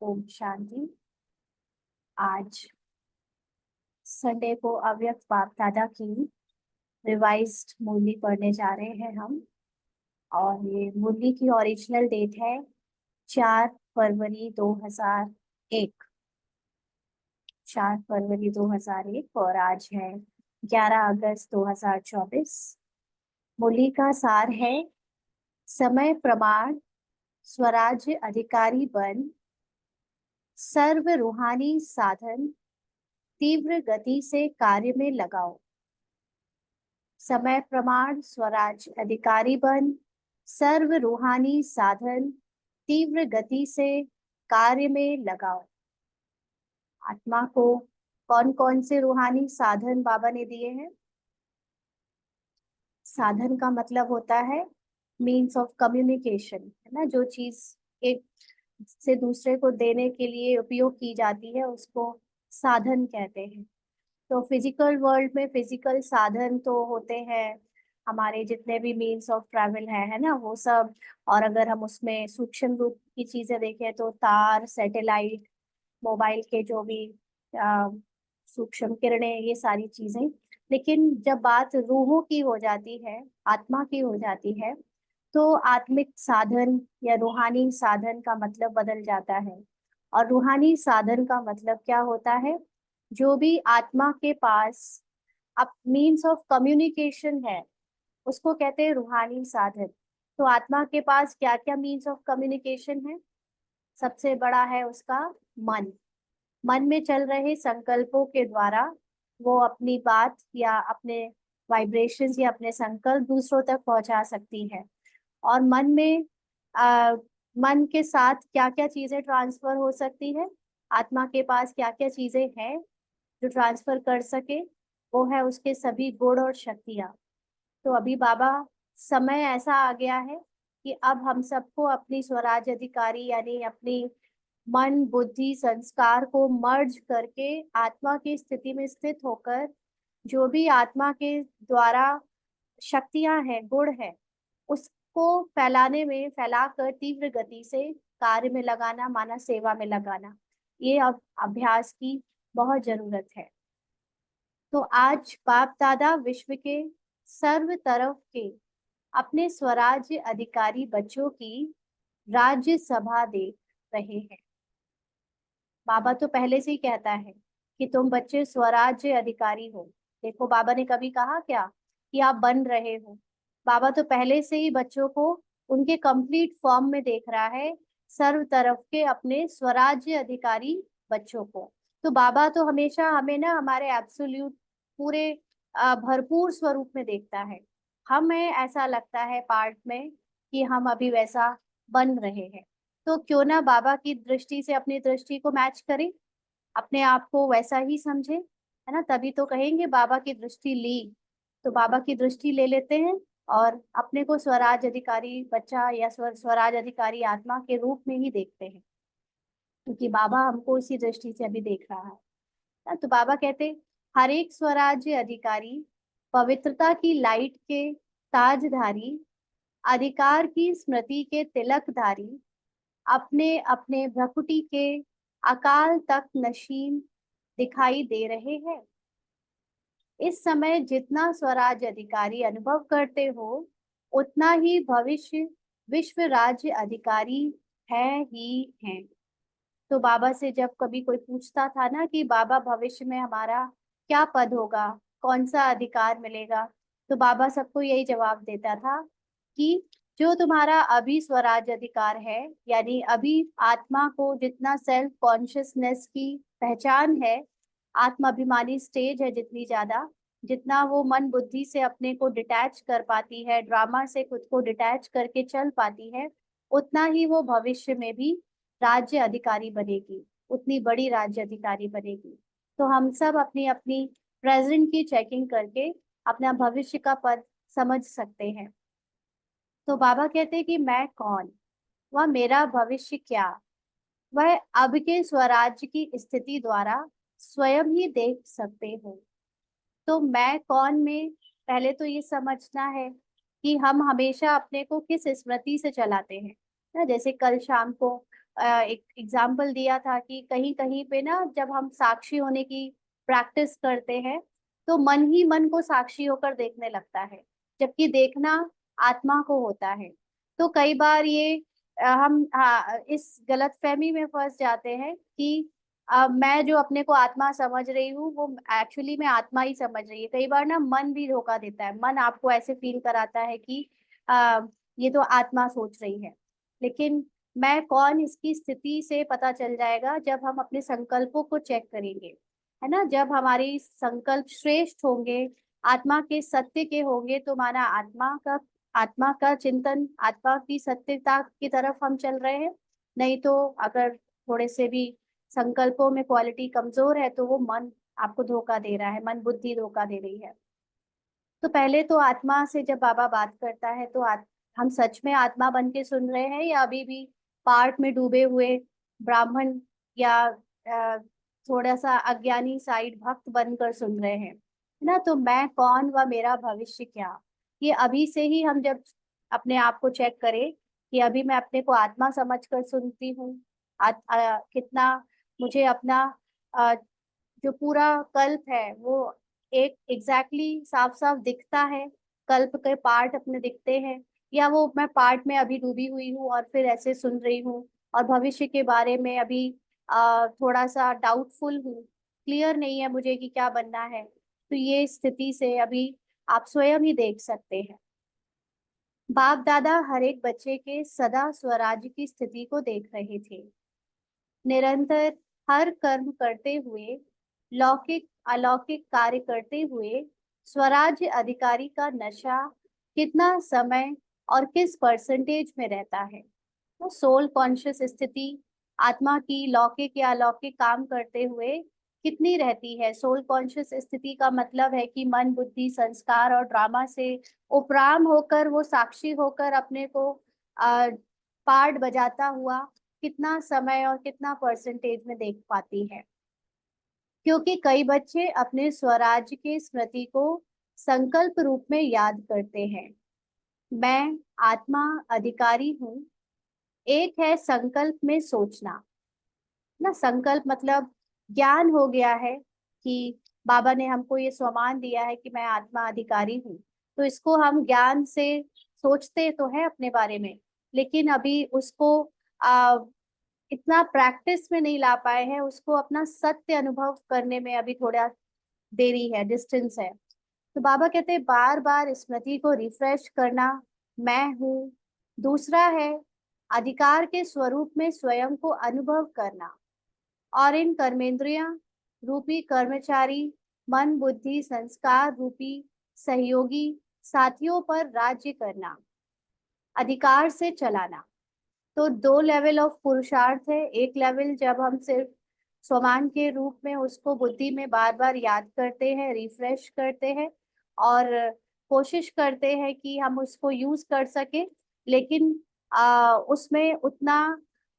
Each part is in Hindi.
ओम शांति। आज संडे को अव्यक्त बाप दादा की रिवाइज्ड मूली पढ़ने जा रहे हैं हम। और ये मूली की ओरिजिनल डेट है 4 फरवरी 2001। 4 फरवरी 2001 और आज है 11 अगस्त 2024। मूली का सार है: समय प्रमाण स्वराज्य अधिकारी बन, सर्व रूहानी साधन तीव्र गति से कार्य में लगाओ। समय प्रमाण स्वराज अधिकारी बन, सर्व रूहानी साधन तीव्र गति से कार्य में लगाओ। आत्मा को कौन कौन से रूहानी साधन बाबा ने दिए हैं? साधन का मतलब होता है मीन्स ऑफ कम्युनिकेशन, है ना। जो चीज एक से दूसरे को देने के लिए उपयोग की जाती है उसको साधन कहते हैं। तो फिजिकल वर्ल्ड में फिजिकल साधन तो होते हैं, हमारे जितने भी मीन्स ऑफ ट्रैवल है ना, वो सब। और अगर हम उसमें सूक्ष्म रूप की चीजें देखें तो तार, सैटेलाइट, मोबाइल के जो भी सूक्ष्म किरणें, ये सारी चीजें। लेकिन जब बात रूहों की हो जाती है, आत्मा की हो जाती है, तो आत्मिक साधन या रूहानी साधन का मतलब बदल जाता है। और रूहानी साधन का मतलब क्या होता है? जो भी आत्मा के पास अब मीन्स ऑफ कम्युनिकेशन है उसको कहते हैं रूहानी साधन। तो आत्मा के पास क्या क्या मीन्स ऑफ कम्युनिकेशन है? सबसे बड़ा है उसका मन। मन में चल रहे संकल्पों के द्वारा वो अपनी बात या अपने वाइब्रेशंस या अपने संकल्प दूसरों तक पहुंचा सकती है। और मन में मन के साथ क्या क्या चीजें ट्रांसफर हो सकती है, आत्मा के पास क्या क्या चीजें हैं जो ट्रांसफर कर सके, वो है उसके सभी गुण और शक्तियाँ। तो अभी बाबा, समय ऐसा आ गया है कि अब हम सबको अपनी स्वराज अधिकारी यानी अपनी मन बुद्धि संस्कार को मर्ज करके आत्मा की स्थिति में स्थित होकर जो भी आत्मा के द्वारा शक्तियां हैं, गुण है, उसको फैलाने में, फैलाकर तीव्र गति से कार्य में लगाना, माना सेवा में लगाना। ये अब अभ्यास की बहुत जरूरत है। तो आज बाप दादा विश्व के सर्व तरफ के अपने स्वराज्य अधिकारी बच्चों की राज्य सभा देख रहे हैं। बाबा तो पहले से ही कहता है कि तुम बच्चे स्वराज्य अधिकारी हो। देखो, बाबा ने कभी कहा क्या कि आप बन रहे हो? बाबा तो पहले से ही बच्चों को उनके कंप्लीट फॉर्म में देख रहा है, सर्व तरफ के अपने स्वराज्य अधिकारी बच्चों को। तो बाबा तो हमेशा हमें ना हमारे एब्सोल्यूट पूरे भरपूर स्वरूप में देखता है। हमें ऐसा लगता है पार्ट में कि हम अभी वैसा बन रहे हैं, तो क्यों ना बाबा की दृष्टि से अपनी दृष्टि को मैच करें, अपने आप को वैसा ही समझे, है ना। तभी तो कहेंगे बाबा की दृष्टि ली। तो बाबा की दृष्टि ले लेते हैं और अपने को स्वराज अधिकारी बच्चा या स्वराज अधिकारी आत्मा के रूप में ही देखते हैं, क्योंकि बाबा हमको इसी दृष्टि से अभी देख रहा है ना। तो बाबा कहते, हर एक स्वराज्य अधिकारी पवित्रता की लाइट के ताजधारी, अधिकार की स्मृति के तिलकधारी, अपने अपने भ्रकुटी के अकाल तक नशीन दिखाई दे रहे हैं। इस समय जितना स्वराज अधिकारी अनुभव करते हो, उतना ही भविष्य विश्व राज्य अधिकारी है ही है। तो बाबा से जब कभी कोई पूछता था ना कि बाबा भविष्य में हमारा क्या पद होगा, कौन सा अधिकार मिलेगा, तो बाबा सबको यही जवाब देता था कि जो तुम्हारा अभी स्वराज अधिकार है, यानी अभी आत्मा को जितना सेल्फ कॉन्शियसनेस की पहचान है, आत्माभिमानी स्टेज है जितनी ज्यादा, जितना वो मन बुद्धि से अपने को डिटैच कर पाती है, ड्रामा से खुद को डिटैच करके चल पाती है, उतना ही वो भविष्य में भी राज्य अधिकारी बनेगी, उतनी बड़ी राज्य अधिकारी बनेगी। तो हम सब अपनी अपनी प्रेजेंट की चेकिंग करके अपना भविष्य का पद समझ सकते हैं। तो बाबा कहते हैं कि मैं कौन, वह मेरा भविष्य क्या, वह अब के स्वराज्य की स्थिति द्वारा स्वयं ही देख सकते हो। तो मैं कौन में पहले तो ये समझना है कि हम हमेशा अपने को किस स्मृति से चलाते हैं ना। जैसे कल शाम को एक एग्जाम्पल दिया था कि कहीं कहीं पे ना जब हम साक्षी होने की प्रैक्टिस करते हैं तो मन ही मन को साक्षी होकर देखने लगता है, जबकि देखना आत्मा को होता है। तो कई बार ये हम इस गलतफहमी में फंस जाते हैं कि मैं जो अपने को आत्मा समझ रही हूँ वो एक्चुअली मैं आत्मा ही समझ रही है। कई बार ना मन भी धोखा देता है, मन आपको ऐसे फील कराता है कि ये तो आत्मा सोच रही है। लेकिन मैं कौन इसकी स्थिति से पता चल जाएगा जब हम अपने संकल्पों को चेक करेंगे, है ना। जब हमारी संकल्प श्रेष्ठ होंगे, आत्मा के सत्य के होंगे, तो माना आत्मा का चिंतन, आत्मा की सत्यता की तरफ हम चल रहे हैं। नहीं तो अगर थोड़े से भी संकल्पों में क्वालिटी कमजोर है तो वो मन आपको धोखा दे रहा है, मन बुद्धि धोखा दे रही है। तो पहले तो आत्मा से जब बाबा बात करता है तो हम सच में आत्मा बन के सुन रहे हैं या अभी भी पार्ट में डूबे हुए ब्राह्मण या थोड़ा सा अज्ञानी साइड भक्त बनकर सुन रहे हैं, है ना। तो मैं कौन व मेरा भविष्य क्या, ये अभी से ही हम जब अपने आप को चेक करें कि अभी मैं अपने को आत्मा समझकर सुनती हूँ, कितना मुझे अपना जो पूरा कल्प है वो एक साफ साफ दिखता है, कल्प के पार्ट अपने दिखते हैं, या वो मैं पार्ट में अभी डूबी हुई हूँ और फिर ऐसे सुन रही हूँ और भविष्य के बारे में अभी थोड़ा सा डाउटफुल हूँ, क्लियर नहीं है मुझे कि क्या बनना है। तो ये स्थिति से अभी आप स्वयं ही देख सकते हैं। बाप दादा हर एक बच्चे के सदा स्वराज्य की स्थिति को देख रहे थे, निरंतर हर कर्म करते हुए, लौकिक अलौकिक कार्य करते हुए स्वराज्य अधिकारी का नशा कितना समय और किस परसेंटेज में रहता है। तो सोल कॉन्शियस स्थिति आत्मा की लौकिक या अलौकिक काम करते हुए कितनी रहती है। सोल कॉन्शियस स्थिति का मतलब है कि मन बुद्धि संस्कार और ड्रामा से उपराम होकर वो साक्षी होकर अपने को पार्ट बजाता हुआ कितना समय और कितना परसेंटेज में देख पाती है। क्योंकि कई बच्चे अपने स्वराज्य की स्मृति को संकल्प रूप में याद करते हैं। मैं आत्मा अधिकारी हूँ। एक है संकल्प में सोचना, ना संकल्प मतलब ज्ञान हो गया है कि बाबा ने हमको ये स्वमान दिया है कि मैं आत्मा अधिकारी हूँ, तो इसको हम ज्ञान से सोचते तो है अपने बारे में, लेकिन अभी उसको आ, इतना प्रैक्टिस में नहीं ला पाए हैं, उसको अपना सत्य अनुभव करने में अभी थोड़ा देरी है, डिस्टेंस है। तो बाबा कहते हैं बार बार स्मृति को रिफ्रेश करना, मैं हूँ। दूसरा है अधिकार के स्वरूप में स्वयं को अनुभव करना, और इन कर्मेंद्रिया रूपी कर्मचारी मन बुद्धि संस्कार रूपी सहयोगी साथियों पर राज्य करना, अधिकार से चलाना। तो दो लेवल ऑफ पुरुषार्थ है। एक लेवल जब हम सिर्फ स्वमान के रूप में उसको बुद्धि में बार बार याद करते हैं, रिफ्रेश करते हैं और कोशिश करते हैं कि हम उसको यूज कर सके, लेकिन उसमें उतना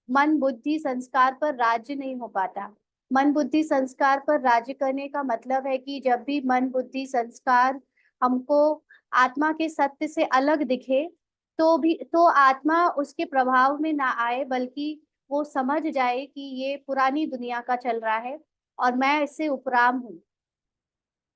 मन बुद्धि संस्कार पर राज्य नहीं हो पाता। मन बुद्धि संस्कार पर राज्य करने का मतलब है कि जब भी मन बुद्धि संस्कार हमको आत्मा के सत्य से अलग दिखे तो आत्मा उसके प्रभाव में ना आए, बल्कि वो समझ जाए कि ये पुरानी दुनिया का चल रहा है और मैं इससे उपराम हूँ।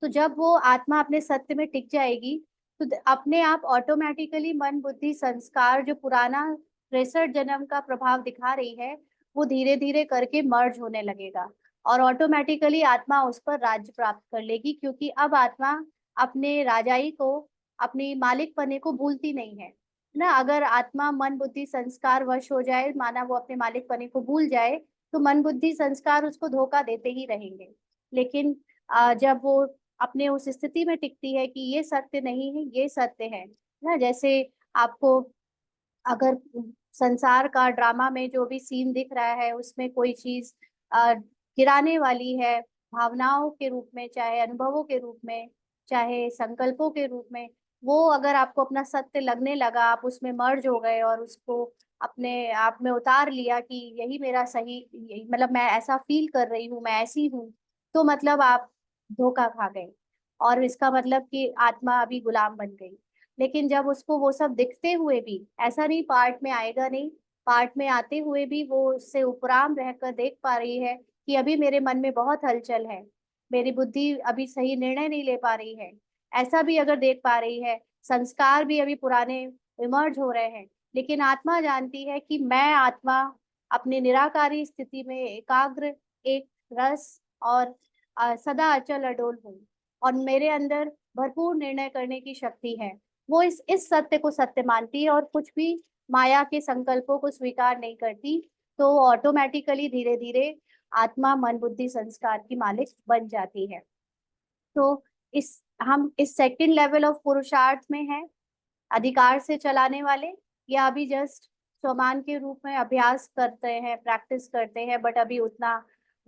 तो जब वो आत्मा अपने सत्य में टिक जाएगी तो अपने आप ऑटोमेटिकली मन बुद्धि संस्कार जो पुराना 63 जन्म का प्रभाव दिखा रही है वो धीरे धीरे करके मर्ज होने लगेगा और ऑटोमेटिकली आत्मा उस पर राज्य प्राप्त कर लेगी, क्योंकि अब आत्मा अपने राजाई को, अपनी मालिक पने को भूलती नहीं है ना। अगर आत्मा मन बुद्धि संस्कार वश हो जाए, माना वो अपने मालिक पने को भूल जाए, तो मन बुद्धि संस्कार उसको धोखा देते ही रहेंगे। लेकिन जब वो अपने उस स्थिति में टिकती है कि ये सत्य नहीं है, ये सत्य है ना। जैसे आपको अगर संसार का ड्रामा में जो भी सीन दिख रहा है उसमें कोई चीज गिराने वाली है, भावनाओं के रूप में, चाहे अनुभवों के रूप में, चाहे संकल्पों के रूप में, वो अगर आपको अपना सत्य लगने लगा, आप उसमें मर्ज हो गए और उसको अपने आप में उतार लिया कि यही मेरा सही, मतलब मैं ऐसा फील कर रही हूँ, मैं ऐसी हूँ, तो मतलब आप धोखा खा गए और इसका मतलब कि आत्मा अभी गुलाम बन गई। लेकिन जब उसको वो सब दिखते हुए भी, ऐसा नहीं पार्ट में आएगा नहीं, पार्ट में आते हुए भी वो उससे उपराम रहकर देख पा रही है कि अभी मेरे मन में बहुत हलचल है, मेरी बुद्धि अभी सही निर्णय नहीं ले पा रही है, ऐसा भी अगर देख पा रही है, संस्कार भी अभी पुराने इमर्ज हो रहे हैं, लेकिन आत्मा जानती है कि मैं आत्मा अपने निराकारी स्थिति में एकाग्र, एक रस और सदा अचल अडोल हूँ, और मेरे अंदर भरपूर निर्णय करने की शक्ति है। वो इस सत्य को सत्य मानती है और कुछ भी माया के संकल्पों को स्वीकार नहीं करती, तो ऑटोमेटिकली धीरे धीरे आत्मा मन बुद्धि संस्कार की मालिक बन जाती है। तो हम इस सेकंड लेवल ऑफ पुरुषार्थ में हैं, अधिकार से चलाने वाले, या अभी जस्ट स्वमान के रूप में अभ्यास करते हैं, प्रैक्टिस करते हैं, बट अभी उतना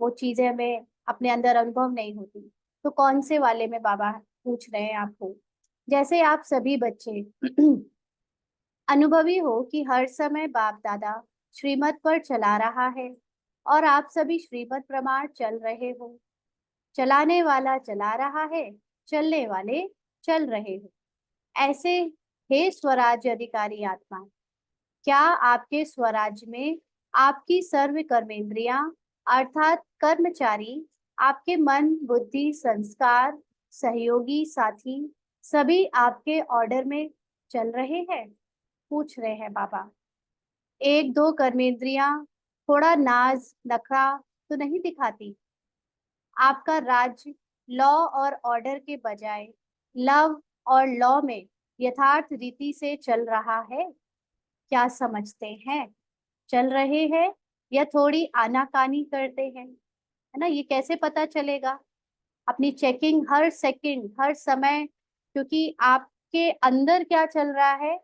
वो चीजें हमें अपने अंदर अनुभव नहीं होती। तो कौन से वाले में बाबा पूछ रहे हैं आपको? जैसे आप सभी बच्चे अनुभवी हो कि हर समय बाप दादा श्रीमत पर चला रहा है और आप सभी श्रीमत प्रमाण चल रहे हो, चलाने वाला चला रहा है, चलने वाले चल रहे हो। ऐसे हे स्वराज्य अधिकारी आत्मा, क्या आपके स्वराज्य में आपकी सर्व कर्मेंद्रियां अर्थात कर्मचारी, आपके मन बुद्धि संस्कार सहयोगी साथी सभी आपके ऑर्डर में चल रहे हैं? पूछ रहे हैं बाबा। एक दो कर्मेंद्रियां थोड़ा नाज नखरा तो नहीं दिखाती? आपका राज्य लॉ और ऑर्डर के बजाय लव और लॉ में यथार्थ रीति से चल रहा है? क्या समझते हैं? चल रहे हैं या थोड़ी आनाकानी करते हैं? है ना, ये कैसे पता चलेगा? अपनी चेकिंग हर सेकंड हर समय, क्योंकि आपके अंदर क्या चल रहा है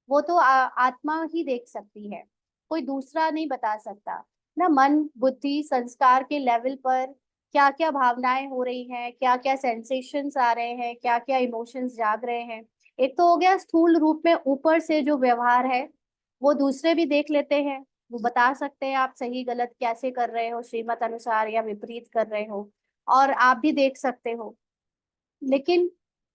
वो तो आत्मा ही देख सकती है, कोई दूसरा नहीं बता सकता ना। मन बुद्धि संस्कार के लेवल पर क्या क्या भावनाएं हो रही हैं, क्या क्या सेंसेशंस आ रहे हैं, क्या क्या इमोशंस जाग रहे हैं। एक तो हो गया स्थूल रूप में ऊपर से जो व्यवहार है, वो दूसरे भी देख लेते हैं, वो बता सकते हैं आप सही गलत कैसे कर रहे हो, श्रीमत अनुसार या विपरीत कर रहे हो, और आप भी देख सकते हो। लेकिन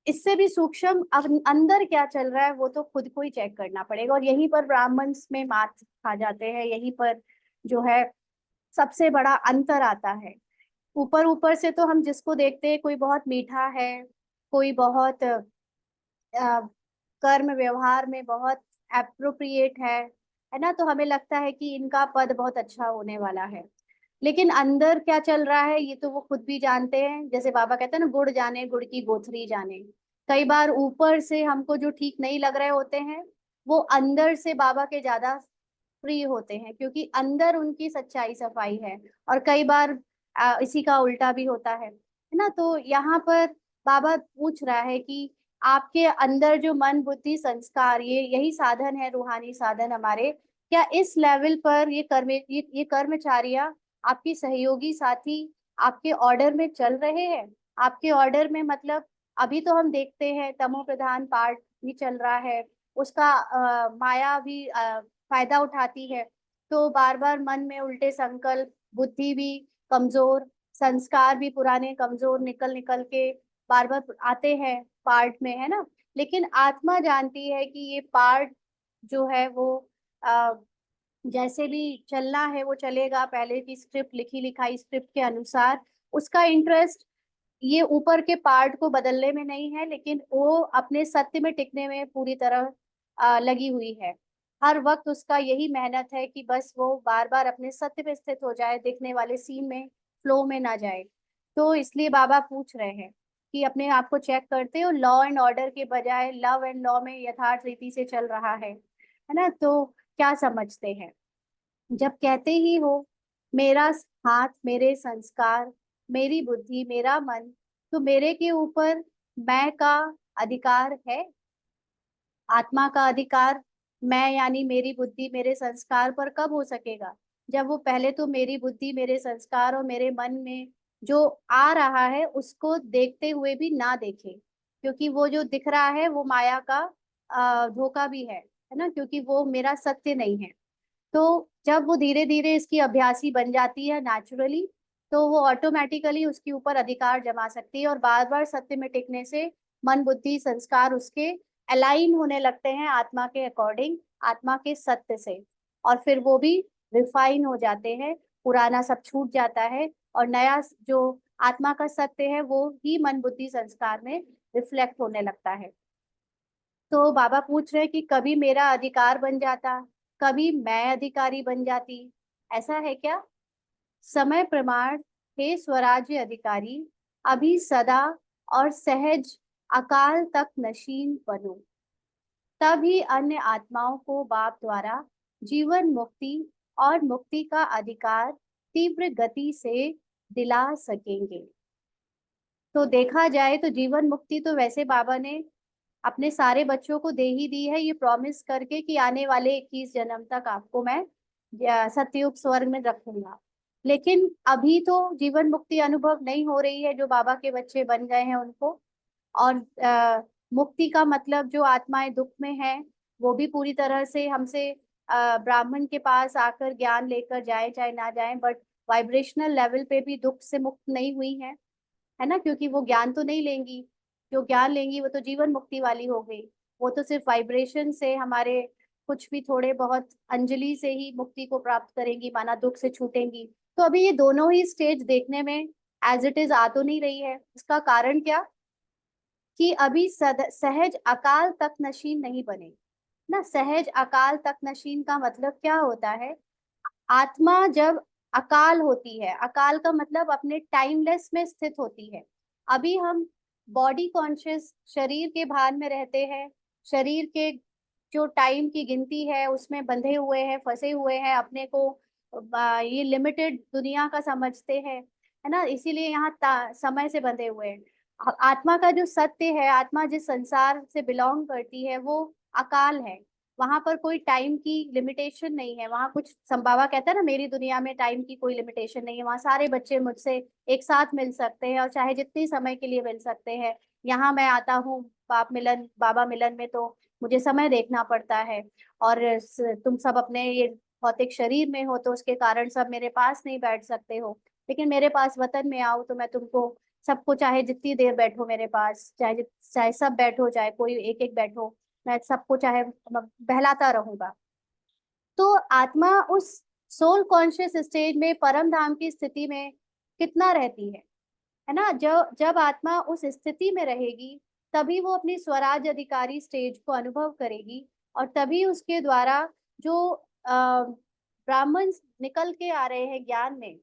इससे भी सूक्ष्म अंदर क्या चल रहा है वो तो खुद को ही चेक करना पड़ेगा, और यहीं पर ब्राह्मण्स में मात खा जाते हैं, यहीं पर जो है सबसे बड़ा अंतर आता है। ऊपर ऊपर से तो हम जिसको देखते हैं, कोई बहुत मीठा है, कोई बहुत कर्म व्यवहार में बहुत एप्रोप्रिएट है ना, तो हमें लगता है कि इनका पद बहुत अच्छा होने वाला है। लेकिन अंदर क्या चल रहा है ये तो वो खुद भी जानते हैं। जैसे बाबा कहते हैं ना, गुड़ जाने गुड़ की गोथरी जाने। कई बार ऊपर से हमको जो ठीक नहीं लग रहे होते हैं, वो अंदर से बाबा के ज्यादा प्रिय होते हैं, क्योंकि अंदर उनकी सच्चाई सफाई है। और कई बार इसी का उल्टा भी होता है ना। तो यहाँ पर बाबा पूछ रहा है कि आपके अंदर जो मन बुद्धि संस्कार, यही साधन है, रूहानी साधन हमारे, क्या इस लेवल पर ये कर्मचारियां आपकी सहयोगी साथी आपके ऑर्डर में चल रहे हैं? आपके ऑर्डर में मतलब अभी तो हम देखते हैं तमो प्रधान पार्ट भी चल रहा है, उसका माया भी फायदा उठाती है, तो बार बार मन में उल्टे संकल्प, बुद्धि भी कमजोर, संस्कार भी पुराने कमजोर निकल निकल के बार बार आते हैं पार्ट में, है ना। लेकिन आत्मा जानती है कि ये पार्ट जो है वो आ, जैसे भी चलना है वो चलेगा, पहले की स्क्रिप्ट लिखी लिखाई स्क्रिप्ट के अनुसार। उसका इंटरेस्ट ये ऊपर के पार्ट को बदलने में नहीं है, लेकिन वो अपने सत्य में टिकने में पूरी तरह लगी हुई है। हर वक्त उसका यही मेहनत है कि बस वो बार बार अपने सत्य पे स्थित हो जाए, दिखने वाले सीन में फ्लो में ना जाए। तो इसलिए बाबा पूछ रहे हैं कि अपने आप को चेक करते हो, लॉ एंड ऑर्डर के बजाय लव एंड लॉ में यथार्थ रीति से चल रहा है ना। तो क्या समझते हैं जब कहते ही हो मेरा हाथ मेरे संस्कार, मेरी बुद्धि मेरा मन, तो मेरे के ऊपर मैं का अधिकार है? आत्मा का अधिकार मैं यानी मेरी बुद्धि मेरे संस्कार पर कब हो सकेगा? जब वो पहले तो मेरी बुद्धि मेरे संस्कार और मेरे मन में जो आ रहा है उसको देखते हुए भी ना देखे, क्योंकि वो जो दिख रहा है वो माया का धोखा भी है ना, क्योंकि वो मेरा सत्य नहीं है। तो जब वो धीरे धीरे इसकी अभ्यासी बन जाती है नेचुरली, तो वो ऑटोमेटिकली उसके ऊपर अधिकार जमा सकती है, और बार बार सत्य में टिकने से मन बुद्धि संस्कार उसके अलाइन होने लगते हैं आत्मा के अकॉर्डिंग, आत्मा के सत्य से। और फिर वो भी रिफाइन हो जाते हैं, पुराना सब छूट जाता है और नया जो आत्मा का सत्य है वो ही मन बुद्धि संस्कार में रिफ्लेक्ट होने लगता है। तो बाबा पूछ रहे हैं कि कभी मेरा अधिकार बन जाता, कभी मैं अधिकारी बन जाती, ऐसा है क्या? समय प्रमाण, हे स्वराज्य अधिकारी, अभी सदा और सहज अकाल तक नशीन बनो, तभी अन्य आत्माओं को बाप द्वारा जीवन मुक्ति और मुक्ति का अधिकार तीव्र गति से दिला सकेंगे। तो देखा जाए तो जीवन मुक्ति तो वैसे बाबा ने अपने सारे बच्चों को दे ही दी है, ये प्रॉमिस करके कि आने वाले 21 जन्म तक आपको मैं सतयुग स्वर्ग में रखूंगा। लेकिन अभी तो जीवन मुक्ति अनुभव नहीं हो रही है जो बाबा के बच्चे बन गए हैं उनको। और मुक्ति का मतलब जो आत्माएं दुख में हैं वो भी पूरी तरह से हमसे ब्राह्मण के पास आकर ज्ञान लेकर जाए चाहे ना जाए, बट वाइब्रेशनल लेवल पे भी दुख से मुक्त नहीं हुई है ना, क्योंकि वो ज्ञान तो नहीं लेंगी। जो ज्ञान लेंगी वो तो जीवन मुक्ति वाली हो गई। वो तो सिर्फ वाइब्रेशन से हमारे कुछ भी थोड़े बहुत अंजलि से ही मुक्ति को प्राप्त करेंगी, माना दुख से छूटेंगी। तो अभी ये दोनों ही स्टेज देखने में एज इट इज आ तो नहीं रही है। इसका कारण क्या? कि अभी सहज अकाल तक नशीन नहीं बने ना। सहज अकाल तक नशीन का मतलब क्या होता है? आत्मा जब अकाल होती है, अकाल का मतलब अपने टाइमलेस में स्थित होती है। अभी हम बॉडी कॉन्शियस शरीर के भान में रहते हैं, शरीर के जो टाइम की गिनती है उसमें बंधे हुए हैं, फंसे हुए हैं, अपने को ये लिमिटेड दुनिया का समझते हैं, है ना, इसीलिए यहाँ समय से बंधे हुए हैं। आत्मा का जो सत्य है, आत्मा जिस संसार से बिलोंग करती है वो अकाल है। वहां पर कोई टाइम की लिमिटेशन नहीं है। वहां कुछ संभावा कहता है ना, मेरी दुनिया में टाइम की कोई लिमिटेशन नहीं है। वहां सारे बच्चे मुझसे एक साथ मिल सकते हैं और चाहे जितनी समय के लिए मिल सकते हैं। यहाँ मैं आता हूँ बाप मिलन बाबा मिलन में तो मुझे समय देखना पड़ता है। और तुम सब अपने ये भौतिक शरीर में हो तो उसके कारण सब मेरे पास नहीं बैठ सकते हो। लेकिन मेरे पास वतन में आओ तो मैं तुमको सबको, चाहे जितनी देर बैठो मेरे पास, चाहे सब बैठो चाहे कोई एक एक बैठो, मैं सबको चाहे बहलाता रहूंगा। तो आत्मा उस सोल कॉन्शियस स्टेज में परम धाम की स्थिति में कितना रहती है ना। जब जब आत्मा उस स्थिति में रहेगी तभी वो अपनी स्वराज अधिकारी स्टेज को अनुभव करेगी। और तभी उसके द्वारा जो ब्राह्मण निकल के आ रहे हैं ज्ञान में,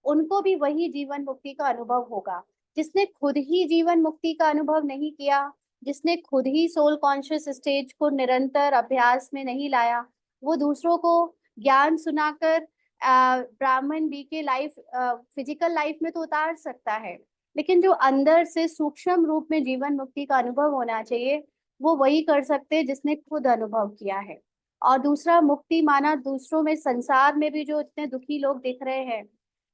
उनको भी वही जीवन मुक्ति का अनुभव होगा। जिसने खुद ही जीवन मुक्ति का अनुभव नहीं किया, जिसने खुद ही सोल कॉन्शियस स्टेज को निरंतर अभ्यास में नहीं लाया, वो दूसरों को ज्ञान सुनाकर ब्राह्मण बी के लाइफ फिजिकल लाइफ में तो उतार सकता है। लेकिन जो अंदर से सूक्ष्म रूप में जीवन मुक्ति का अनुभव होना चाहिए वो वही कर सकते हैं जिसने खुद अनुभव किया है। और दूसरा, मुक्ति माना दूसरों में, संसार में भी जो इतने दुखी लोग दिख रहे हैं,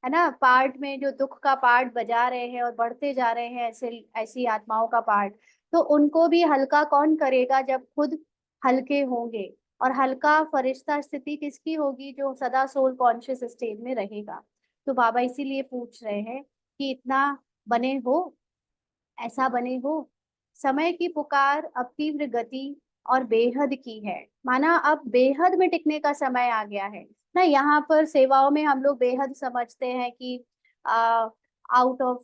है ना, पार्ट में जो दुख का पार्ट बजा रहे हैं और बढ़ते जा रहे हैं ऐसे ऐसी आत्माओं का पार्ट, तो उनको भी हल्का कौन करेगा जब खुद हल्के होंगे। और हल्का फरिश्ता स्थिति किसकी होगी? जो सदा सोल कॉन्शियस स्टेज में रहेगा। तो बाबा इसीलिए पूछ रहे हैं कि इतना बने हो, ऐसा बने हो। समय की पुकार अब तीव्र गति और बेहद की है, माना अब बेहद में टिकने का समय आ गया है ना। यहाँ पर सेवाओं में हम लोग बेहद समझते हैं कि आउट ऑफ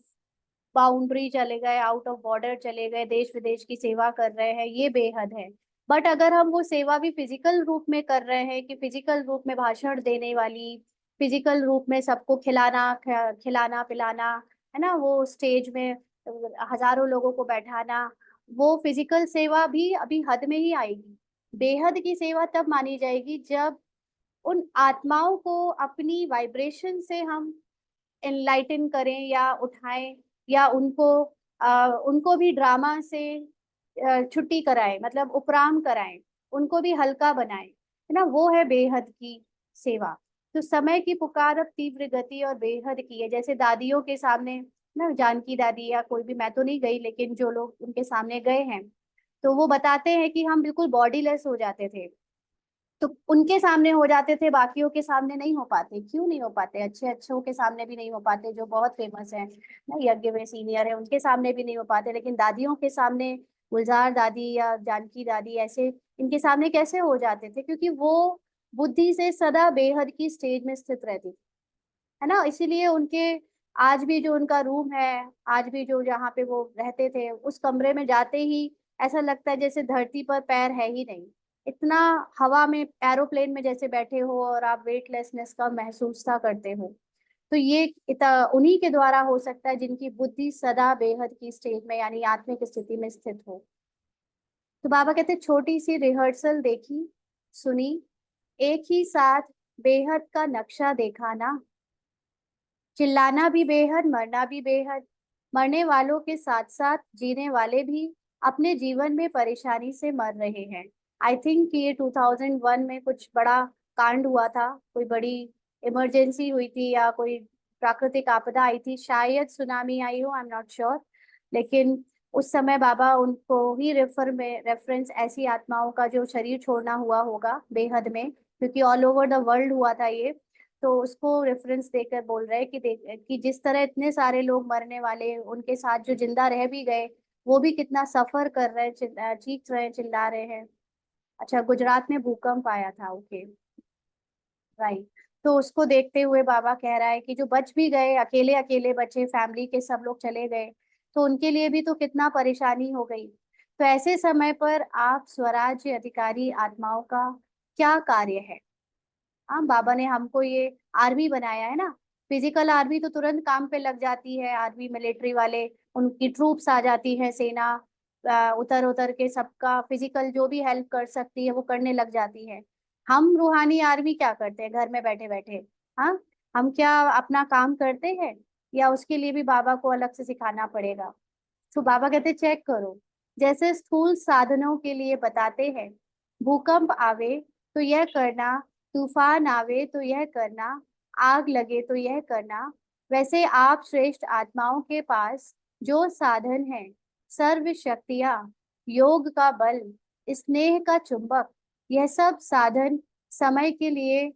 बाउंड्री चले गए, आउट ऑफ बॉर्डर चले गए, देश विदेश की सेवा कर रहे हैं, ये बेहद है। बट अगर हम वो सेवा भी फिजिकल रूप में कर रहे हैं, कि फिजिकल रूप में भाषण देने वाली, फिजिकल रूप में सबको खिलाना खिलाना पिलाना, है ना, वो स्टेज में हजारों लोगों को बैठाना, वो फिजिकल सेवा भी अभी हद में ही आएगी। बेहद की सेवा तब मानी जाएगी जब उन आत्माओं को अपनी वाइब्रेशन से हम एनलाइटन करें या उठाएं, या उनको भी ड्रामा से छुट्टी कराएं, मतलब उपराम कराएं, उनको भी हल्का बनाएं, है ना। वो है बेहद की सेवा। तो समय की पुकार अब तीव्र गति और बेहद की है। जैसे दादियों के सामने ना, जानकी दादी या कोई भी, मैं तो नहीं गई लेकिन जो लोग उनके सामने गए हैं तो वो बताते हैं कि हम बिल्कुल बॉडीलेस हो जाते थे। तो उनके सामने हो जाते थे, बाकियों के सामने नहीं हो पाते। क्यों नहीं हो पाते? अच्छे अच्छों के सामने भी नहीं हो पाते, जो बहुत फेमस है ना, यज्ञ में सीनियर है, उनके सामने भी नहीं हो पाते। लेकिन दादियों के सामने, गुलजार दादी या जानकी दादी, ऐसे इनके सामने कैसे हो जाते थे? क्योंकि वो बुद्धि से सदा बेहद की स्टेज में स्थित रहती थी, है ना। इसीलिए उनके आज भी जो उनका रूम है, आज भी जो जहाँ पे वो रहते थे, उस कमरे में जाते ही ऐसा लगता है जैसे धरती पर पैर है ही नहीं। इतना हवा में एरोप्लेन में जैसे बैठे हो और आप वेटलेसनेस का महसूस सा करते हो। तो ये उन्हीं के द्वारा हो सकता है जिनकी बुद्धि सदा बेहद की स्टेज में यानी आत्मिक स्थिति में स्थित हो। तो बाबा कहते छोटी सी रिहर्सल देखी, सुनी, एक ही साथ बेहद का नक्शा देखा ना। चिल्लाना भी बेहद, मरना भी बेहद, मरने वालों के साथ साथ जीने वाले भी अपने जीवन में परेशानी से मर रहे हैं। आई थिंक ये 2001 में कुछ बड़ा कांड हुआ था, कोई बड़ी इमरजेंसी हुई थी या कोई प्राकृतिक आपदा आई थी, शायद सुनामी आई हो, आई एम नॉट श्योर। लेकिन उस समय बाबा उनको ही रेफरेंस ऐसी आत्माओं का जो शरीर छोड़ना हुआ होगा बेहद में, क्योंकि ऑल ओवर द वर्ल्ड हुआ था ये। तो उसको रेफरेंस देकर बोल रहे हैं कि कि जिस तरह इतने सारे लोग मरने वाले, उनके साथ जो जिंदा रह भी गए वो भी कितना सफर कर रहे हैं, चीख रहे हैं, चिल्ला रहे हैं। अच्छा, गुजरात में भूकंप आया था, ओके, राइट। तो उसको देखते हुए बाबा कह रहा है कि जो बच भी गए, अकेले अकेले बचे, फैमिली के सब लोग चले गए, तो उनके लिए भी तो कितना परेशानी हो गई। तो ऐसे समय पर आप स्वराज्य अधिकारी आत्माओं का क्या कार्य है। हाँ, बाबा ने हमको ये आर्मी बनाया है ना। फिजिकल आर्मी तो तुरंत काम पे लग जाती है, आर्मी मिलिट्री वाले, उनकी ट्रूप्स आ जाती है, सेना उतर उतर के सबका फिजिकल जो भी हेल्प कर सकती है वो करने लग जाती है। हम रूहानी आर्मी क्या करते हैं घर में बैठे बैठे। हाँ, हम क्या अपना काम करते हैं, या उसके लिए भी बाबा को अलग से सिखाना पड़ेगा। तो बाबा कहते चेक करो, जैसे स्थूल साधनों के लिए बताते हैं, भूकंप आवे तो यह करना, तूफान आवे तो यह करना, आग लगे तो यह करना, वैसे आप श्रेष्ठ आत्माओं के पास जो साधन है, सर्व शक्तियां, योग का बल, स्नेह का चुंबक, यह सब साधन समय के लिए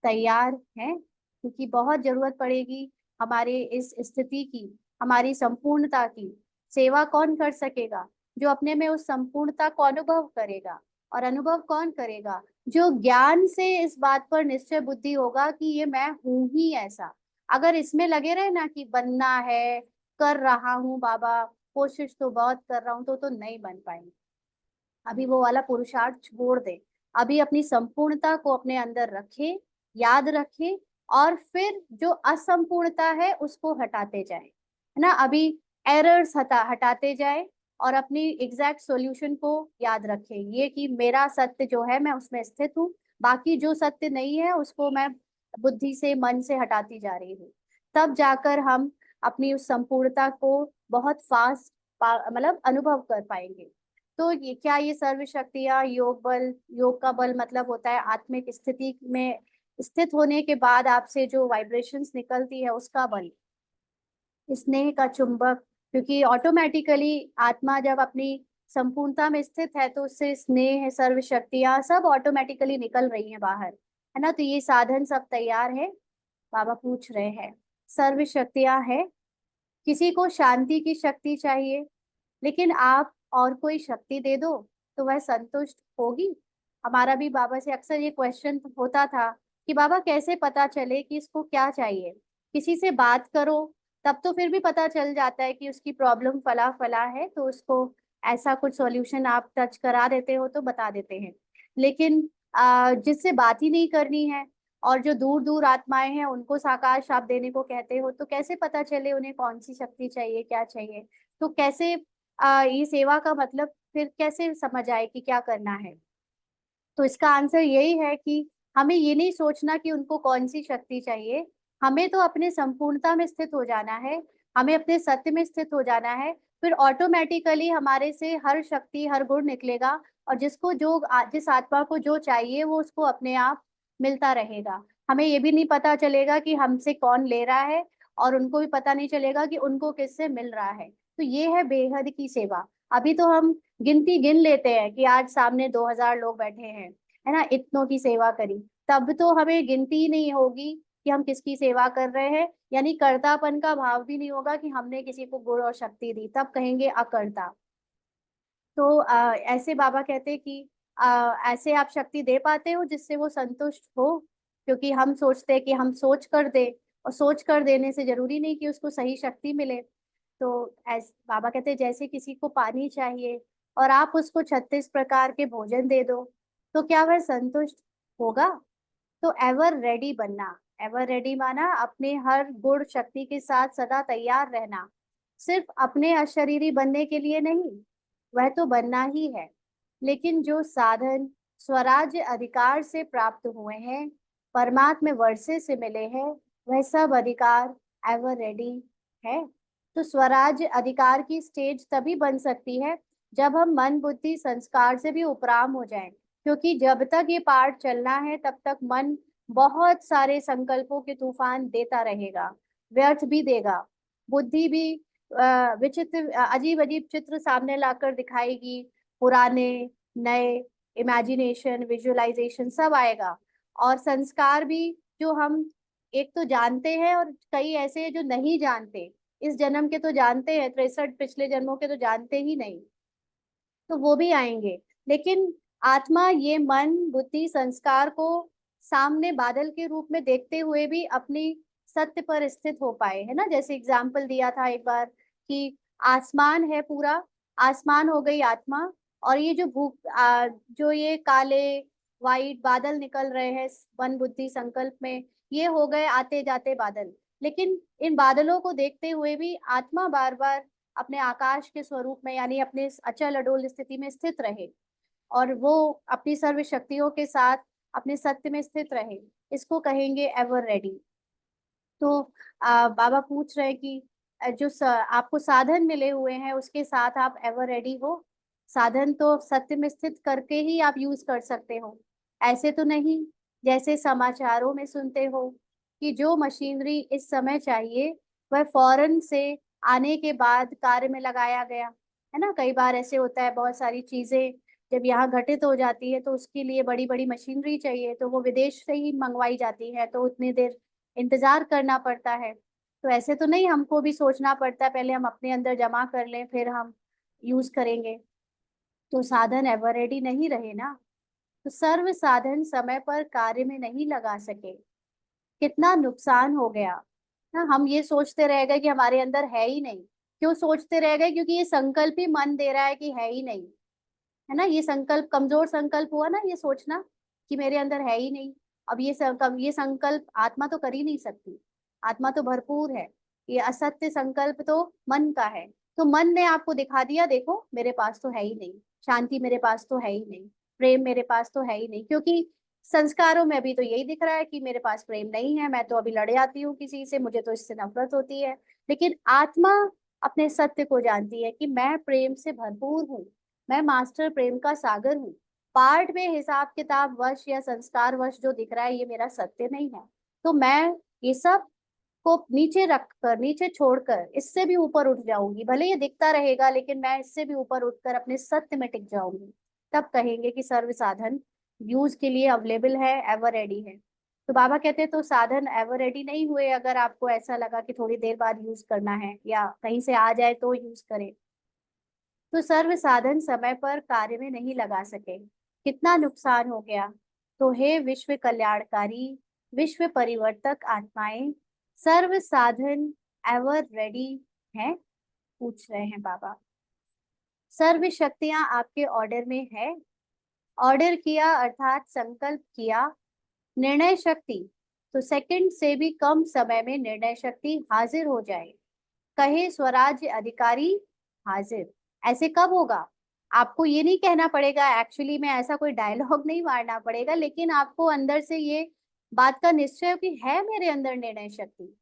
तैयार हैं, क्योंकि बहुत जरूरत पड़ेगी हमारे इस स्थिति की, हमारी संपूर्णता की। सेवा कौन कर सकेगा, जो अपने में उस संपूर्णता को अनुभव करेगा। और अनुभव कौन करेगा, जो ज्ञान से इस बात पर निश्चय बुद्धि होगा कि ये मैं हूं ही ऐसा। अगर इसमें लगे रहे ना कि बनना है, कर रहा हूँ बाबा, कोशिश तो बहुत कर रहा हूँ, तो नहीं बन पाएंगे। अभी वो वाला पुरुषार्थ छोड़ दे, अभी अपनी संपूर्णता को अपने अंदर रखे, याद रखे, और फिर जो असंपूर्णता है उसको हटाते जाए, है ना। अभी एरर्स हटाते जाए और अपनी एग्जैक्ट सॉल्यूशन को याद रखे, ये कि मेरा सत्य जो है मैं उसमें स्थित हूँ, बाकी जो सत्य नहीं है उसको मैं बुद्धि से, मन से हटाती जा रही हूँ। तब जाकर हम अपनी उस संपूर्णता को बहुत फास्ट मतलब अनुभव कर पाएंगे। तो ये क्या, ये सर्व शक्तियाँ, योग बल, योग का बल मतलब होता है आत्मिक स्थिति में स्थित होने के बाद आपसे जो वाइब्रेशंस निकलती है उसका बल, स्नेह का चुंबक, क्योंकि ऑटोमेटिकली आत्मा जब अपनी संपूर्णता में स्थित है तो उससे स्नेह, सर्व शक्तियाँ सब ऑटोमेटिकली निकल रही हैं बाहर, है ना। तो ये साधन सब तैयार है। बाबा पूछ रहे हैं, सर्व शक्तियाँ है, किसी को शांति की शक्ति चाहिए, लेकिन आप और कोई शक्ति दे दो तो वह संतुष्ट होगी। हमारा भी बाबा से अक्सर ये क्वेश्चन होता था कि बाबा कैसे पता चले कि इसको क्या चाहिए। किसी से बात करो तब तो फिर भी पता चल जाता है कि उसकी प्रॉब्लम फला फला है, तो उसको ऐसा कुछ सॉल्यूशन आप टच करा देते हो तो बता देते हैं। लेकिन जिससे बात ही नहीं करनी है और जो दूर दूर आत्माएं हैं उनको साकार शाप देने को कहते हो, तो कैसे पता चले उन्हें कौन सी शक्ति चाहिए, क्या चाहिए। तो कैसे ये सेवा का मतलब फिर कैसे समझ आए कि क्या करना है। तो इसका आंसर यही है कि हमें ये नहीं सोचना कि उनको कौन सी शक्ति चाहिए, हमें तो अपने संपूर्णता में स्थित हो जाना है, हमें अपने सत्य में स्थित हो जाना है। फिर ऑटोमेटिकली हमारे से हर शक्ति, हर गुण निकलेगा, और जिसको जो जिस आत्मा को जो चाहिए वो उसको अपने आप मिलता रहेगा। हमें ये भी नहीं पता चलेगा कि हमसे कौन ले रहा है, और उनको भी पता नहीं चलेगा कि उनको किससे मिल रहा है। तो ये है बेहद की सेवा। अभी तो हम गिनती गिन लेते हैं कि आज सामने 2000 लोग बैठे हैं, है ना, इतनों की सेवा करी। तब तो हमें गिनती ही नहीं होगी कि हम किसकी सेवा कर रहे हैं, यानी कर्तापन का भाव भी नहीं होगा कि हमने किसी को गुण और शक्ति दी, तब कहेंगे अकर्ता। तो ऐसे बाबा कहते कि ऐसे आप शक्ति दे पाते हो जिससे वो संतुष्ट हो? क्योंकि हम सोचते हैं कि हम सोच कर दे, और सोच कर देने से जरूरी नहीं कि उसको सही शक्ति मिले। तो बाबा कहते हैं जैसे किसी को पानी चाहिए और आप उसको 36 प्रकार के भोजन दे दो, तो क्या वह संतुष्ट होगा? तो एवर रेडी बनना। एवर रेडी माना अपने हर गुण शक्ति के साथ सदा तैयार रहना, सिर्फ अपने अशरीरी बनने के लिए नहीं, वह तो बनना ही है। लेकिन जो साधन स्वराज्य अधिकार से प्राप्त हुए हैं, परमात्मा वर्षे से मिले हैं, वह सब अधिकार एवर रेडी है। तो स्वराज्य अधिकार की स्टेज तभी बन सकती है जब हम मन बुद्धि संस्कार से भी उपराम हो जाएं, क्योंकि जब तक ये पाठ चलना है तब तक मन बहुत सारे संकल्पों के तूफान देता रहेगा, व्यर्थ भी देगा। बुद्धि भी विचित्र अजीब अजीब चित्र सामने लाकर दिखाएगी, पुराने नए, इमेजिनेशन विजुअलाइजेशन सब आएगा। और संस्कार भी जो हम एक तो जानते हैं और कई ऐसे हैं जो नहीं जानते, इस जन्म के तो जानते हैं, 63 पिछले जन्मों के तो जानते ही नहीं, तो वो भी आएंगे। लेकिन आत्मा ये मन बुद्धि संस्कार को सामने बादल के रूप में देखते हुए भी अपनी सत्य पर स्थित हो पाए, है ना। जैसे एग्जाम्पल दिया था एक बार कि आसमान है पूरा, आसमान हो गई आत्मा, और ये जो जो ये काले वाइट बादल निकल रहे हैं मन बुद्धि संकल्प में, ये हो गए आते जाते बादल। लेकिन इन बादलों को देखते हुए भी आत्मा बार बार अपने आकाश के स्वरूप में यानी अपने इस अचल अडोल स्थिति में स्थित रहे, और वो अपनी सर्व शक्तियों के साथ अपने सत्य में स्थित रहे, इसको कहेंगे एवर रेडी। तो बाबा पूछ रहे हैं कि आपको साधन मिले हुए हैं उसके साथ आप एवर रेडी हो? साधन तो सत्य में स्थित करके ही आप यूज कर सकते हो, ऐसे तो नहीं जैसे समाचारों में सुनते हो कि जो मशीनरी इस समय चाहिए वह फौरन से आने के बाद कार्य में लगाया गया, है ना। कई बार ऐसे होता है, बहुत सारी चीजें जब यहाँ घटित हो जाती है तो उसके लिए बड़ी बड़ी मशीनरी चाहिए, तो वो विदेश से ही मंगवाई जाती है, तो उतनी देर इंतजार करना पड़ता है। तो ऐसे तो नहीं, हमको भी सोचना पड़ता है, पहले हम अपने अंदर जमा कर लें फिर हम यूज करेंगे। तो साधन एवर रेडी नहीं रहे ना, तो सर्व साधन समय पर कार्य में नहीं लगा सके, कितना नुकसान हो गया ना। हम ये सोचते रह गए कि हमारे अंदर है ही नहीं। क्यों सोचते रह गए? क्योंकि ये संकल्प ही मन दे रहा है कि है ही नहीं, है ना। ये संकल्प कमजोर संकल्प हुआ ना, ये सोचना कि मेरे अंदर है ही नहीं। अब ये संकल्प आत्मा तो कर ही नहीं सकती, आत्मा तो भरपूर है। ये असत्य संकल्प तो मन का है। तो मन ने आपको दिखा दिया, देखो मेरे पास तो है ही नहीं, शांति मेरे पास तो है ही नहीं, प्रेम मेरे पास तो है ही नहीं। क्योंकि संस्कारों में अभी तो यही दिख रहा है कि मेरे पास प्रेम नहीं है, मैं तो अभी लड़ जाती हूँ किसी से, मुझे तो इससे नफरत होती है। लेकिन आत्मा अपने सत्य को जानती है कि मैं प्रेम से भरपूर हूँ, मैं मास्टर प्रेम का सागर हूँ। पार्ट में हिसाब किताब वश या संस्कार वश जो दिख रहा है ये मेरा सत्य नहीं है। तो मैं ये सब को नीचे रखकर, नीचे छोड़कर इससे भी ऊपर उठ जाऊंगी। भले ये दिखता रहेगा लेकिन मैं इससे भी ऊपर उठकर अपने सत्य में टिक जाऊंगी। तब कहेंगे कि सर्व साधन यूज के लिए अवेलेबल है, एवर रेडी है। तो बाबा कहते हैं तो साधन एवर रेडी नहीं हुए, अगर आपको ऐसा लगा कि थोड़ी देर बाद यूज करना है या कहीं से आ जाए तो यूज करें। तो सर्व साधन समय पर कार्य में नहीं लगा सके, कितना नुकसान हो गया। तो हे विश्व कल्याणकारी, विश्व परिवर्तक आत्माएं, सर्व साधन एवर रेडी है? पूछ रहे हैं बाबा। सर्व शक्तियां आपके ऑर्डर में है, ऑर्डर किया अर्थात संकल्प किया। निर्णय शक्ति, तो सेकंड से भी कम समय में निर्णय शक्ति हाजिर हो जाए। कहे स्वराज्य अधिकारी हाजिर। ऐसे कब होगा? आपको ये नहीं कहना पड़ेगा, एक्चुअली में ऐसा कोई डायलॉग नहीं मारना पड़ेगा, लेकिन आपको अंदर से ये बात का निश्चय हो कि है मेरे अंदर निर्णय शक्ति।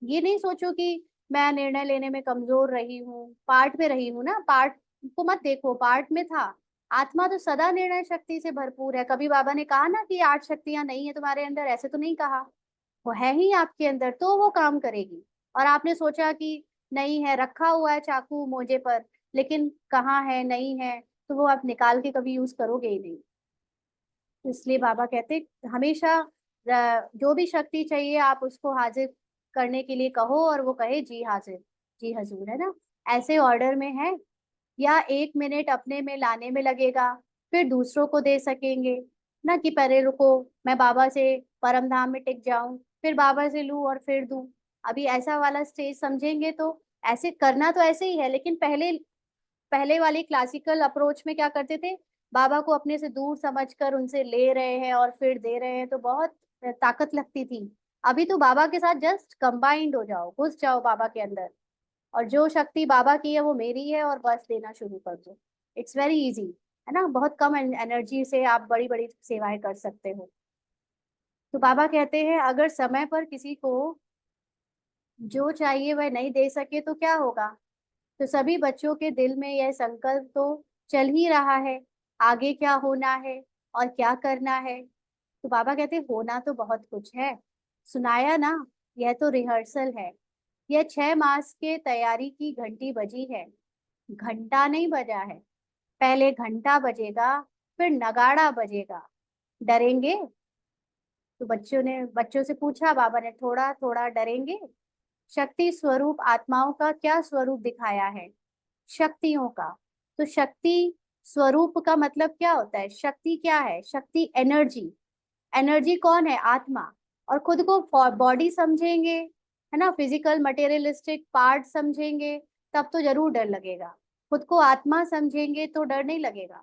ये नहीं सोचो कि मैं निर्णय लेने में कमजोर रही हूँ, पार्ट में रही हूँ ना, पार्ट को मत देखो, पार्ट में था। आत्मा तो सदा निर्णय शक्ति से भरपूर है। कभी बाबा ने कहा ना कि 8 शक्तियां नहीं है तुम्हारे अंदर, ऐसे तो नहीं कहा। वो है ही आपके अंदर, तो वो काम करेगी। और आपने सोचा कि नहीं है, रखा हुआ है चाकू मोजे पर, लेकिन कहाँ है, नहीं है, तो वो आप निकाल के कभी यूज करोगे ही नहीं। तो इसलिए बाबा कहते हमेशा जो भी शक्ति चाहिए आप उसको हाजिर करने के लिए कहो, और वो कहे जी हाजिर, जी हजूर, है ना। ऐसे ऑर्डर में है, या 1 मिनट अपने में लाने में लगेगा, फिर दूसरों को दे सकेंगे। ना कि पहले रुको, मैं बाबा से परम धाम में टिक जाऊं, फिर बाबा से लूं और फिर दूं। अभी ऐसा वाला स्टेज समझेंगे तो ऐसे करना तो ऐसे ही है, लेकिन पहले पहले वाली क्लासिकल अप्रोच में क्या करते थे, बाबा को अपने से दूर समझकर उनसे ले रहे हैं और फिर दे रहे हैं, तो बहुत ताकत लगती थी। अभी तो बाबा के साथ जस्ट कंबाइंड हो जाओ, घुस जाओ बाबा के अंदर, और जो शक्ति बाबा की है वो मेरी है, और बस देना शुरू कर दो। इट्स वेरी इजी, है ना। बहुत कम एनर्जी से आप बड़ी बड़ी सेवाएं कर सकते हो। तो बाबा कहते हैं अगर समय पर किसी को जो चाहिए वह नहीं दे सके तो क्या होगा। तो सभी बच्चों के दिल में यह संकल्प तो चल ही रहा है, आगे क्या होना है और क्या करना है। तो बाबा कहते होना तो बहुत कुछ है, सुनाया ना, यह तो रिहर्सल है। यह 6 मास के तैयारी की घंटी बजी है, घंटा नहीं बजा है। पहले घंटा बजेगा, फिर नगाड़ा बजेगा। डरेंगे? तो बच्चों से पूछा बाबा ने, थोड़ा थोड़ा डरेंगे? शक्ति स्वरूप आत्माओं का क्या स्वरूप दिखाया है? शक्तियों का। तो शक्ति स्वरूप का मतलब क्या होता है? शक्ति क्या है? शक्ति एनर्जी। एनर्जी कौन है? आत्मा। और खुद को बॉडी समझेंगे, है ना, फिजिकल मटेरियलिस्टिक पार्ट समझेंगे, तब तो जरूर डर लगेगा। खुद को आत्मा समझेंगे तो डर नहीं लगेगा,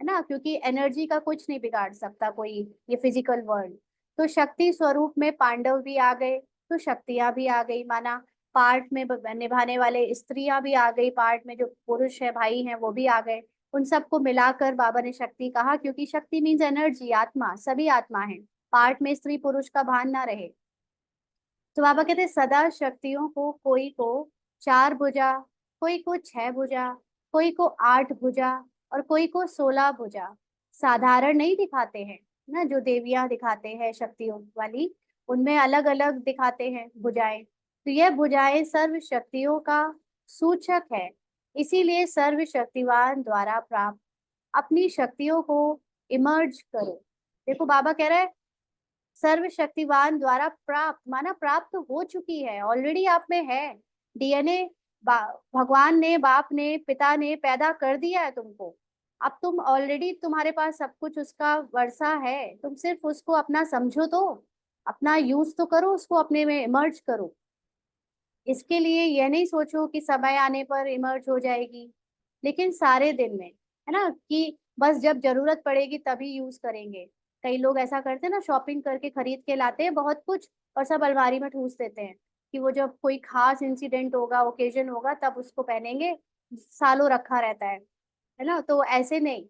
है ना, क्योंकि एनर्जी का कुछ नहीं बिगाड़ सकता कोई, ये फिजिकल वर्ल्ड। तो शक्ति स्वरूप में पांडव भी आ गए, तो शक्तियां भी आ गई, माना पार्ट में निभाने वाले स्त्रियां भी आ गई, पार्ट में जो पुरुष है भाई हैं वो भी आ गए। उन सबको मिलाकर बाबा ने शक्ति कहा, क्योंकि शक्ति मीन्स एनर्जी, आत्मा, सभी आत्मा है, पार्ट में स्त्री पुरुष का भान ना रहे। तो बाबा कहते सदा शक्तियों को, कोई को 4 भुजा, कोई को 6 भुजा, कोई को 8 भुजा, और कोई को 16 भुजा। साधारण नहीं दिखाते हैं ना, जो देवियां दिखाते हैं शक्तियों वाली, उनमें अलग अलग दिखाते हैं भुजाएं। तो यह भुजाएं सर्व शक्तियों का सूचक है, इसीलिए सर्व शक्तिवान द्वारा प्राप्त अपनी शक्तियों को इमर्ज करो। देखो बाबा कह रहे हैं सर्वशक्तिवान द्वारा प्राप्त, माना प्राप्त हो चुकी है, ऑलरेडी आप में है। डीएनए भगवान ने, बाप ने, पिता ने पैदा कर दिया है तुमको। अब तुम ऑलरेडी, तुम्हारे पास सब कुछ उसका वर्षा है, तुम सिर्फ उसको अपना समझो, तो अपना यूज तो करो, उसको अपने में इमर्ज करो। इसके लिए यह नहीं सोचो कि समय आने पर इमर्ज हो जाएगी, लेकिन सारे दिन में, है ना, कि बस जब जरूरत पड़ेगी तभी यूज करेंगे। कई लोग ऐसा करते हैं ना, शॉपिंग करके खरीद के लाते हैं बहुत कुछ और सब अलमारी में ठूस देते हैं, कि वो जब कोई खास इंसिडेंट होगा, ओकेजन होगा, तब उसको पहनेंगे, सालों रखा रहता है ना। तो ऐसे नहीं,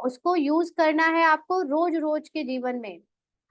उसको यूज करना है आपको रोज रोज के जीवन में,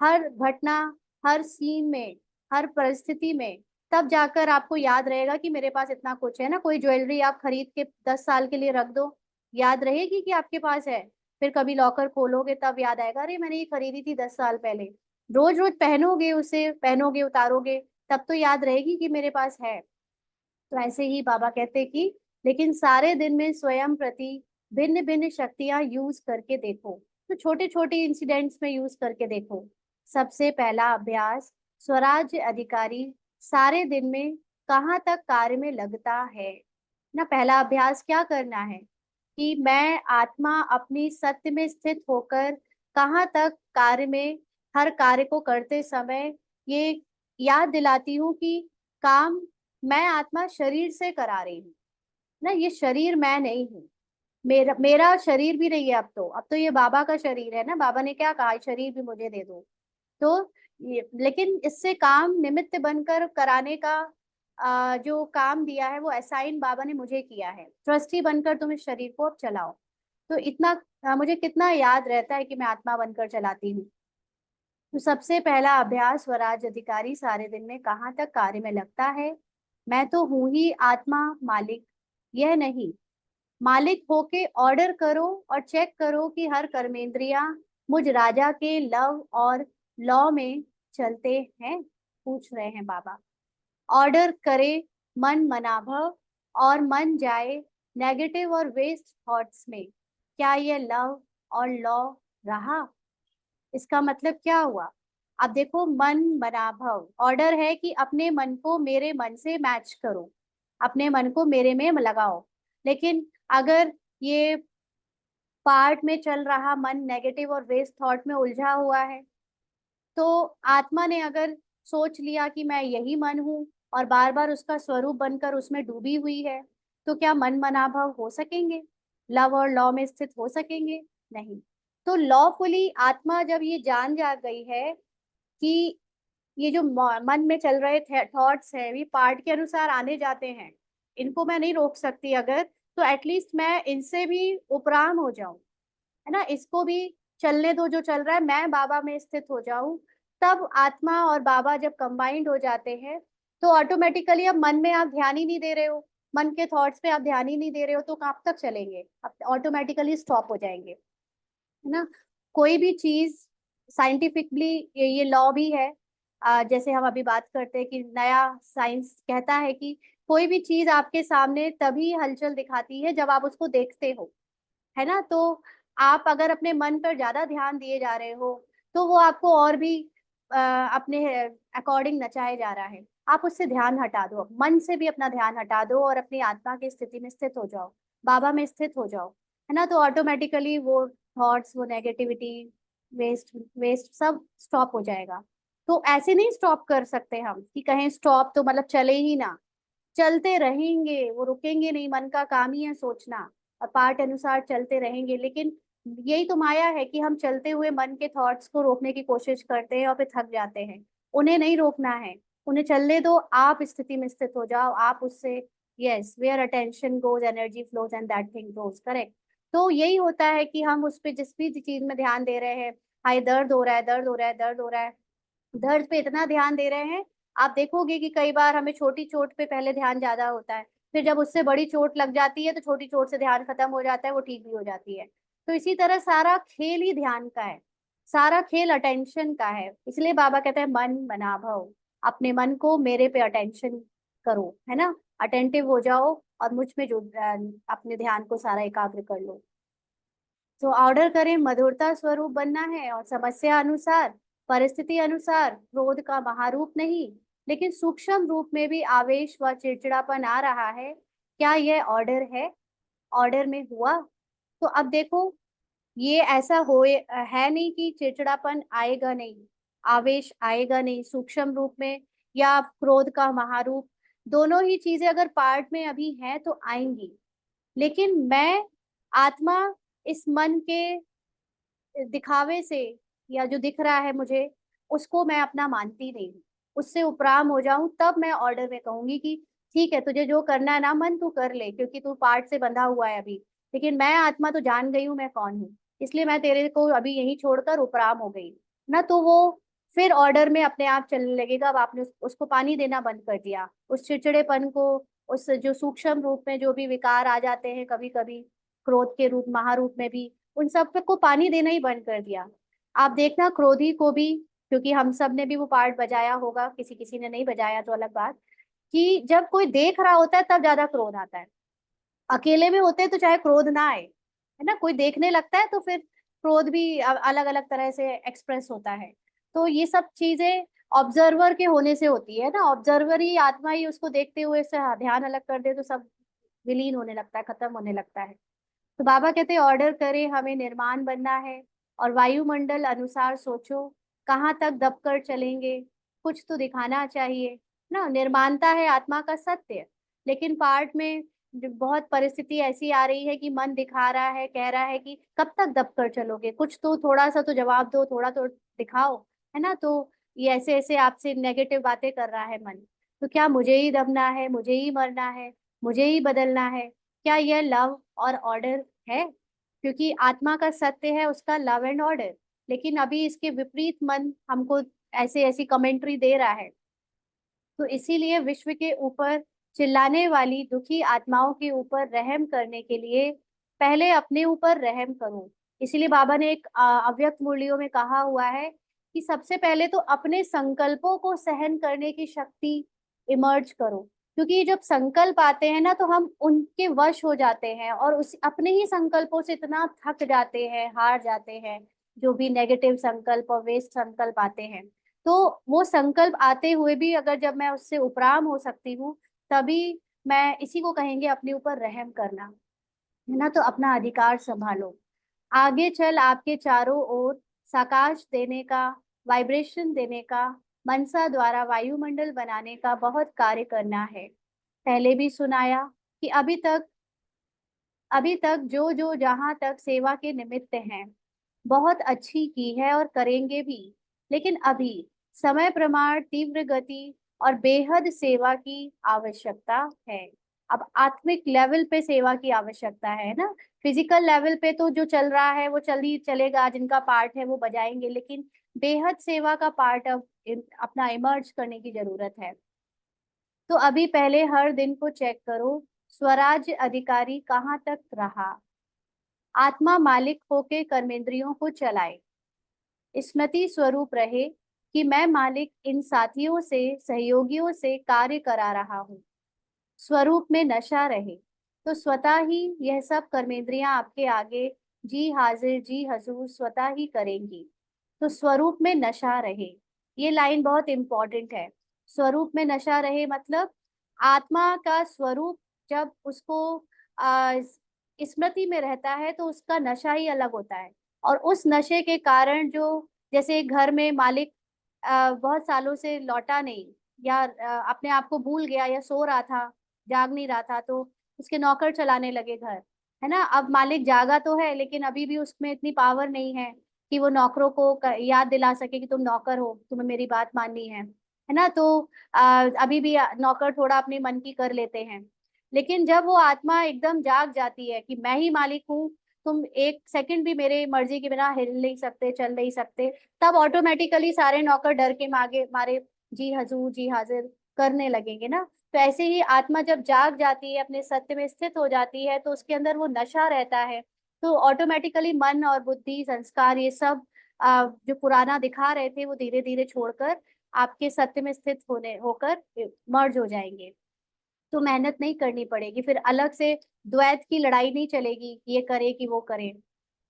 हर घटना, हर सीन में, हर परिस्थिति में। तब जाकर आपको याद रहेगा कि मेरे पास इतना कुछ है ना। कोई ज्वेलरी आप खरीद के 10 साल के लिए रख दो, याद रहेगी कि आपके पास है। फिर कभी लॉकर खोलोगे तब याद आएगा, अरे मैंने ये खरीदी थी 10 साल पहले। रोज रोज पहनोगे उसे, पहनोगे उतारोगे, तब तो याद रहेगी कि मेरे पास है। तो ऐसे ही बाबा कहते कि लेकिन सारे दिन में स्वयं प्रति भिन्न भिन्न शक्तियां यूज करके देखो। तो छोटे छोटे इंसिडेंट्स में यूज करके देखो। सबसे पहला अभ्यास, स्वराज्य अधिकारी सारे दिन में कहाँ तक कार्य में लगता है ना। पहला अभ्यास क्या करना है कि मैं आत्मा अपनी सत्य में स्थित होकर कहाँ तक कार्य में, हर कार्य को करते समय ये याद दिलाती हूँ कि काम मैं आत्मा शरीर से करा रही हूँ ना, ये शरीर मैं नहीं हूँ। मेरा मेरा शरीर भी नहीं है अब तो ये बाबा का शरीर है ना। बाबा ने क्या कहा, शरीर भी मुझे दे दो। तो ये, लेकिन इससे काम निमित्त बनकर कराने का जो काम दिया है वो असाइन बाबा ने मुझे किया है, ट्रस्टी बनकर तुम इस शरीर को अब चलाओ। तो इतना मुझे कितना याद रहता है कि मैं आत्मा बनकर चलाती हूँ। तो सबसे पहला अभ्यास, स्वराज अधिकारी सारे दिन में कहाँ तक कार्य में लगता है। मैं तो हूं ही आत्मा, मालिक यह नहीं। मालिक होके ऑर्डर करो और चेक करो कि हर कर्मेंद्रिया मुझ राजा के लव और लॉ में चलते हैं, पूछ रहे हैं बाबा। ऑर्डर करे मन मनाभव और मन जाए नेगेटिव और वेस्ट थॉट्स में, क्या यह लव और लॉ रहा? इसका मतलब क्या हुआ? अब देखो, मन मनाभव ऑर्डर है कि अपने मन को मेरे मन से मैच करो, अपने मन को मेरे में लगाओ। लेकिन अगर ये पार्ट में चल रहा मन नेगेटिव और वेस्ट थॉट में उलझा हुआ है। तो आत्मा ने अगर सोच लिया कि मैं यही मन हूँ और बार बार उसका स्वरूप बनकर उसमें डूबी हुई है, तो क्या मन मनाभव हो सकेंगे, लव और लॉ में स्थित हो सकेंगे? नहीं। तो लॉफुली आत्मा जब ये जान जा गई है कि ये जो मन में चल रहे थॉट्स हैं ये पार्ट के अनुसार आने जाते हैं, इनको मैं नहीं रोक सकती अगर, तो एटलीस्ट मैं इनसे भी उपराम हो जाऊं, है ना, इसको भी चलने दो जो चल रहा है, मैं बाबा में स्थित हो जाऊं। तब आत्मा और बाबा जब कंबाइंड हो जाते हैं तो ऑटोमेटिकली अब मन में आप ध्यान ही नहीं दे रहे हो, मन के थॉट्स पे आप ध्यान ही नहीं दे रहे हो, तो कब तक चलेंगे? अब ऑटोमेटिकली स्टॉप हो जाएंगे, है ना। कोई भी चीज साइंटिफिकली ये लॉ भी है, जैसे हम अभी बात करते हैं कि नया साइंस कहता है कि कोई भी चीज आपके सामने तभी हलचल दिखाती है जब आप उसको देखते हो, है ना। तो आप अगर अपने मन पर ज्यादा ध्यान दिए जा रहे हो तो वो आपको और भी अपने अकॉर्डिंग नचाए जा रहा है। आप उससे ध्यान हटा दो, मन से भी अपना ध्यान हटा दो और अपनी आत्मा की स्थिति में स्थित हो जाओ, बाबा में स्थित हो जाओ, है ना। तो ऑटोमेटिकली वो थॉट्स, वो नेगेटिविटी, वेस्ट वेस्ट सब स्टॉप हो जाएगा। तो ऐसे नहीं स्टॉप कर सकते हम कि कहें स्टॉप तो मतलब चले ही ना, चलते रहेंगे, वो रुकेंगे नहीं, मन का काम ही है सोचना, और पाठ अनुसार चलते रहेंगे। लेकिन यही तो माया है कि हम चलते हुए मन के थॉट्स को रोकने की कोशिश करते हैं और फिर थक जाते हैं। उन्हें नहीं रोकना है, उन्हें चलने दो, आप स्थिति में स्थित हो जाओ, आप उससे, yes, where attention goes energy flows and that thing goes, correct. तो यही होता है कि हम उस पे जिस भी चीज में ध्यान दे रहे हैं, हाय दर्द हो रहा है, दर्द हो रहा है, दर्द हो रहा है, दर्द पे इतना ध्यान दे रहे हैं, आप देखोगे कि कई बार हमें छोटी चोट पे पहले ध्यान ज्यादा होता है, फिर जब उससे बड़ी चोट लग जाती है तो छोटी चोट से ध्यान खत्म हो जाता है, वो ठीक भी हो जाती है। तो इसी तरह सारा खेल ही ध्यान का है, सारा खेल अटेंशन का है। इसलिए बाबा कहते हैं मन मना भव, अपने मन को मेरे पे अटेंशन करो, है ना, अटेंटिव हो जाओ और मुझ में जो अपने ध्यान को सारा एकाग्र कर लो। तो ऑर्डर करें, मधुरता स्वरूप बनना है और समस्या अनुसार, परिस्थिति अनुसार, क्रोध का महारूप नहीं लेकिन सूक्ष्म रूप में भी आवेश व चिड़चिड़ापन आ रहा है, क्या यह ऑर्डर है? ऑर्डर में हुआ? तो अब देखो, ये ऐसा हो है नहीं कि चिड़चिड़ापन आएगा नहीं, आवेश आएगा नहीं सूक्ष्म रूप में, या क्रोध का महारूप, दोनों ही चीजें अगर पार्ट में अभी हैं तो आएंगी। लेकिन मैं आत्मा इस मन के दिखावे से, या जो दिख रहा है मुझे, उसको मैं अपना मानती नहीं हूँ, उससे उपराम हो जाऊं, तब मैं ऑर्डर में कहूंगी कि ठीक है, तुझे जो करना है ना मन, तू कर ले, क्योंकि तू पार्ट से बंधा हुआ है अभी। लेकिन मैं आत्मा तो जान गई हूँ मैं कौन हूँ, इसलिए मैं तेरे को अभी यही छोड़कर उपराम हो गई ना। तो वो फिर ऑर्डर में अपने आप चलने लगेगा। अब आपने उसको पानी देना बंद कर दिया, उस चिड़चिड़ेपन को, उस जो सूक्ष्म रूप में जो भी विकार आ जाते हैं कभी कभी, क्रोध के रूप, महारूप में भी, उन सब को पानी देना ही बंद कर दिया। आप देखना क्रोधी को भी, क्योंकि हम सब ने भी वो पार्ट बजाया होगा, किसी किसी ने नहीं बजाया तो अलग बात, कि जब कोई देख रहा होता है तब ज्यादा क्रोध आता है, अकेले में होते हैं तो चाहे क्रोध ना आए, है ना, कोई देखने लगता है तो फिर क्रोध भी अलग अलग तरह से एक्सप्रेस होता है। तो ये सब चीजें ऑब्जर्वर के होने से होती है ना, ऑब्जर्वर ही, आत्मा ही उसको देखते हुए से ध्यान अलग कर दे तो सब विलीन होने लगता है, खत्म होने लगता है। तो बाबा कहते हैं ऑर्डर करें, हमें निर्माण बनना है और वायुमंडल अनुसार सोचो, कहाँ तक दबकर चलेंगे, कुछ तो दिखाना चाहिए ना। निर्माणता है आत्मा का सत्य, लेकिन पार्ट में जो बहुत परिस्थिति ऐसी आ रही है कि मन दिखा रहा है, कह रहा है कि कब तक दबकर चलोगे, कुछ तो थोड़ा सा तो जवाब दो, थोड़ा तो दिखाओ, है ना। तो ये ऐसे ऐसे आपसे नेगेटिव बातें कर रहा है मन, तो क्या मुझे ही दबना है, मुझे ही मरना है, मुझे ही बदलना है? क्या यह लव और ऑर्डर है? क्योंकि आत्मा का सत्य है उसका लव एंड ऑर्डर, लेकिन अभी इसके विपरीत मन हमको ऐसे ऐसी कमेंट्री दे रहा है। तो इसीलिए विश्व के ऊपर चिल्लाने वाली दुखी आत्माओं के ऊपर रहम करने के लिए पहले अपने ऊपर रहम करो। इसीलिए बाबा ने एक अव्यक्त मूल्यों में कहा हुआ है कि सबसे पहले तो अपने संकल्पों को सहन करने की शक्ति इमर्ज करो, क्योंकि ये जब संकल्प आते हैं ना तो हम उनके वश हो जाते हैं और उस अपने ही संकल्पों से इतना थक जाते हैं, हार जाते हैं, जो भी नेगेटिव संकल्प और वेस्ट संकल्प आते हैं। तो वो संकल्प आते हुए भी अगर जब मैं उससे उपराम हो सकती हूँ, तभी मैं, इसी को कहेंगे अपने ऊपर रहम करना, है ना। तो अपना अधिकार संभालो। आगे चल आपके चारों ओर साकाश देने का, वाइब्रेशन देने का, मनसा द्वारा वायुमंडल बनाने का बहुत कार्य करना है। पहले भी सुनाया कि अभी तक जो जो जहां तक सेवा के निमित्त हैं, बहुत अच्छी की है और करेंगे भी। लेकिन अभी समय प्रमाण, तीव्र गति और बेहद सेवा की आवश्यकता है। अब आत्मिक लेवल पे सेवा की आवश्यकता है ना। फिजिकल लेवल पे तो जो चल रहा है वो चल ही चलेगा, जिनका पार्ट है वो बजाएंगे, लेकिन बेहद सेवा का पार्ट अब अपना इमर्ज करने की जरूरत है। तो अभी पहले हर दिन को चेक करो, स्वराज्य अधिकारी कहाँ तक रहा। आत्मा मालिक होके कर्मेंद्रियों को चलाए, स्मृति स्वरूप रहे कि मैं मालिक इन साथियों से, सहयोगियों से कार्य करा रहा हूँ। स्वरूप में नशा रहे तो स्वतः ही यह सब कर्मेंद्रियां आपके आगे जी हाजिर जी हजूर स्वतः ही करेंगी। तो स्वरूप में नशा रहे, ये लाइन बहुत इंपॉर्टेंट है। स्वरूप में नशा रहे मतलब आत्मा का स्वरूप जब उसको आ, स्मृति में रहता है तो उसका नशा ही अलग होता है। और उस नशे के कारण जो, जैसे घर में मालिक बहुत सालों से लौटा नहीं, या अपने आप को भूल गया, या सो रहा था, जाग नहीं रहा था, तो उसके नौकर चलाने लगे घर, है ना। अब मालिक जागा तो है लेकिन अभी भी उसमें इतनी पावर नहीं है कि वो नौकरों को याद दिला सके कि तुम नौकर हो, तुम्हें मेरी बात माननी है ना। तो अभी भी नौकर थोड़ा अपने मन की कर लेते हैं। लेकिन जब वो आत्मा एकदम जाग जाती है कि मैं ही मालिक हूँ, तुम एक सेकंड भी मेरे मर्जी के बिना हिल नहीं सकते, चल नहीं सकते, तब ऑटोमेटिकली सारे नौकर डर के मागे मारे जी हजूर जी हाजिर करने लगेंगे ना। तो ऐसे ही आत्मा जब जाग जाती है, अपने सत्य में स्थित हो जाती है, तो उसके अंदर वो नशा रहता है। तो ऑटोमेटिकली मन और बुद्धि, संस्कार, ये सब जो पुराना दिखा रहे थे वो धीरे धीरे छोड़कर आपके सत्य में स्थित होने होकर मर्ज हो जाएंगे। तो मेहनत नहीं करनी पड़ेगी, फिर अलग से द्वैत की लड़ाई नहीं चलेगी कि ये करे कि वो करे।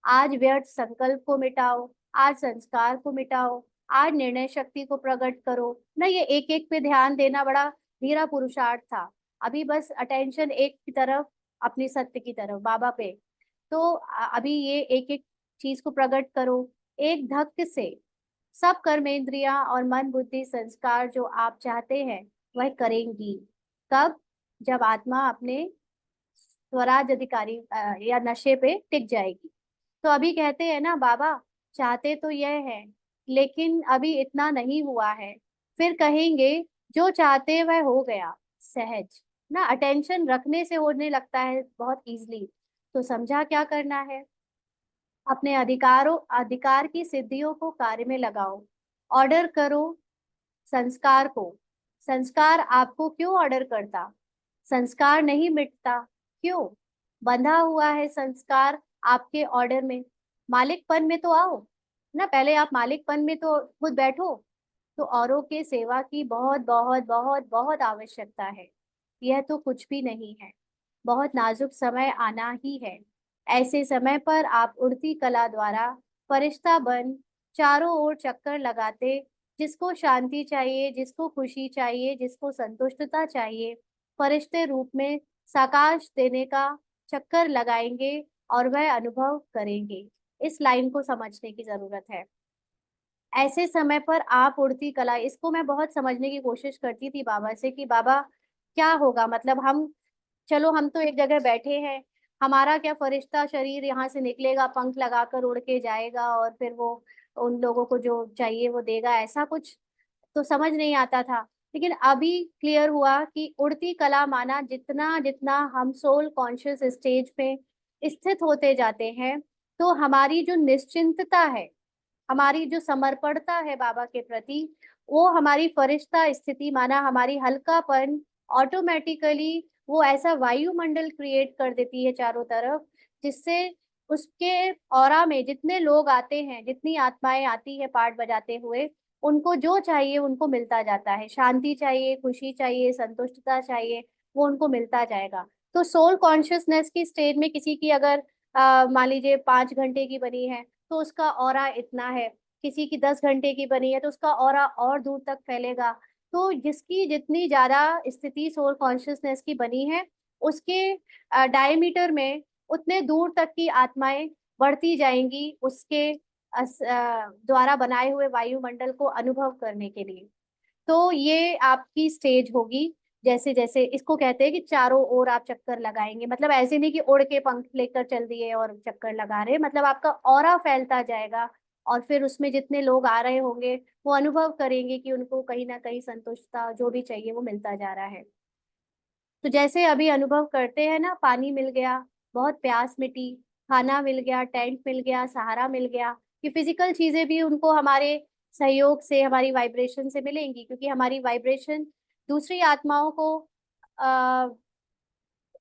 आज व्यर्थ संकल्प को मिटाओ, आज संस्कार को मिटाओ, आज निर्णय शक्ति को प्रकट करो ना। ये एक एक पे ध्यान देना बड़ा धीरा पुरुषार्थ था। अभी बस अटेंशन एक की तरफ, अपने सत्य की तरफ, बाबा पे। तो अभी ये एक एक चीज को प्रकट करो, एक धक्क से सब कर्मेंद्रियां और मन बुद्धि संस्कार जो आप चाहते हैं वह करेंगी। कब? जब आत्मा अपने स्वराज अधिकारी या नशे पे टिक जाएगी। तो अभी कहते हैं ना बाबा, चाहते तो यह है लेकिन अभी इतना नहीं हुआ है। फिर कहेंगे जो चाहते वह हो गया सहज ना। अटेंशन रखने से होने लगता है बहुत इजीली। तो समझा क्या करना है? अपने अधिकार की सिद्धियों को कार्य में लगाओ। ऑर्डर करो संस्कार को। संस्कार आपको क्यों ऑर्डर करता? संस्कार नहीं मिटता। क्यों? बंधा हुआ है संस्कार आपके ऑर्डर में। मालिकपन में तो आओ ना, पहले आप मालिकपन में तो खुद बैठो। तो औरों के सेवा की बहुत बहुत बहुत बहुत आवश्यकता है। यह तो कुछ भी नहीं है, बहुत नाजुक समय आना ही है। ऐसे समय पर आप उड़ती कला द्वारा फरिश्ता बन चारों ओर चक्कर लगाते, जिसको शांति चाहिए, जिसको खुशी चाहिए, जिसको संतुष्टता चाहिए, फरिश्ते रूप में साकाश देने का चक्कर लगाएंगे और वह अनुभव करेंगे। इस लाइन को समझने की जरूरत है। ऐसे समय पर आप उड़ती कला, इसको मैं बहुत समझने की कोशिश करती थी बाबा से कि बाबा क्या होगा, मतलब हम, चलो हम तो एक जगह बैठे हैं, हमारा क्या फरिश्ता शरीर यहाँ से निकलेगा, पंख लगाकर उड़ के जाएगा और फिर वो उन लोगों को जो चाहिए वो देगा, ऐसा कुछ तो समझ नहीं आता था। लेकिन अभी क्लियर हुआ कि उड़ती कला माना जितना जितना हम सोल कॉन्शियस स्टेज पे स्थित होते जाते हैं, तो हमारी जो निश्चिंतता है, हमारी जो समर्पणता है बाबा के प्रति, वो हमारी फरिश्ता स्थिति माना हमारी हल्कापन ऑटोमेटिकली वो ऐसा वायुमंडल क्रिएट कर देती है चारों तरफ, जिससे उसके ऑरा में जितने लोग आते हैं, जितनी आत्माएं आती है पार्ट बजाते हुए, उनको जो चाहिए उनको मिलता जाता है। शांति चाहिए, खुशी चाहिए, संतुष्टता चाहिए, वो उनको मिलता जाएगा। तो सोल कॉन्शियसनेस की स्टेट में किसी की अगर मान लीजिए 5 घंटे की बनी है तो उसका ऑरा इतना है, किसी की 10 घंटे की बनी है तो उसका ऑरा और दूर तक फैलेगा। तो जिसकी जितनी ज्यादा स्थिति सोल कॉन्शियसनेस की बनी है, उसके डायमीटर में उतने दूर तक की आत्माएं बढ़ती जाएंगी उसके द्वारा बनाए हुए वायुमंडल को अनुभव करने के लिए। तो ये आपकी स्टेज होगी। जैसे जैसे इसको कहते हैं कि चारों ओर आप चक्कर लगाएंगे, मतलब ऐसे नहीं कि उड़ के पंख लेकर चल दिए और चक्कर लगा रहे, मतलब आपका ऑरा फैलता जाएगा। और फिर उसमें जितने लोग आ रहे होंगे वो अनुभव करेंगे कि उनको कहीं ना कहीं संतुष्टता जो भी चाहिए वो मिलता जा रहा है। तो जैसे अभी अनुभव करते हैं ना, पानी मिल गया, बहुत प्यास मिटी, खाना मिल गया, टेंट मिल गया, सहारा मिल गया, ये फिजिकल चीजें भी उनको हमारे सहयोग से, हमारी वाइब्रेशन से मिलेंगी, क्योंकि हमारी वाइब्रेशन दूसरी आत्माओं को आ,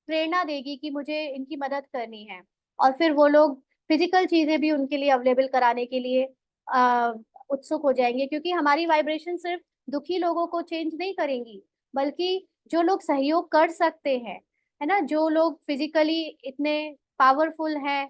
प्रेरणा देगी कि मुझे इनकी मदद करनी है। और फिर वो लोग फिजिकल चीजें भी उनके लिए अवेलेबल कराने के लिए आ, उत्सुक हो जाएंगे, क्योंकि हमारी वाइब्रेशन सिर्फ दुखी लोगों को चेंज नहीं करेंगी, बल्कि जो लोग सहयोग कर सकते हैं, है ना, जो लोग फिजिकली इतने पावरफुल हैं,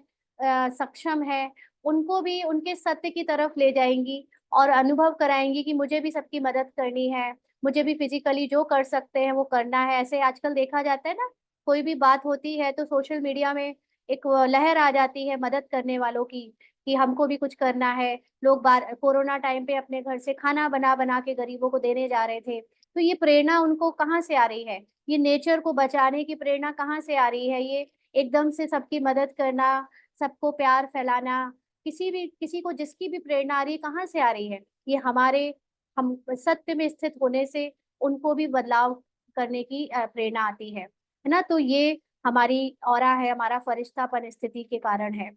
सक्षम हैं, उनको भी उनके सत्य की तरफ ले जाएंगी और अनुभव कराएंगी कि मुझे भी सबकी मदद करनी है, मुझे भी फिजिकली जो कर सकते हैं वो करना है। ऐसे आजकल देखा जाता है ना, कोई भी बात होती है तो सोशल मीडिया में एक लहर आ जाती है मदद करने वालों की, कि हमको भी कुछ करना है। लोग बार कोरोना टाइम पे अपने घर से खाना बना बना के गरीबों को देने जा रहे थे। तो ये प्रेरणा उनको कहाँ से आ रही है? ये नेचर को बचाने की प्रेरणा कहाँ से आ रही है? ये एकदम से सबकी मदद करना, सबको प्यार फैलाना, किसी को जिसकी भी प्रेरणा आ रही है कहाँ से आ रही है? ये हमारे, हम सत्य में स्थित होने से उनको भी बदलाव करने की प्रेरणा आती है ना। तो ये हमारी ऑरा है, हमारा फरिश्तापन स्थिति के कारण है।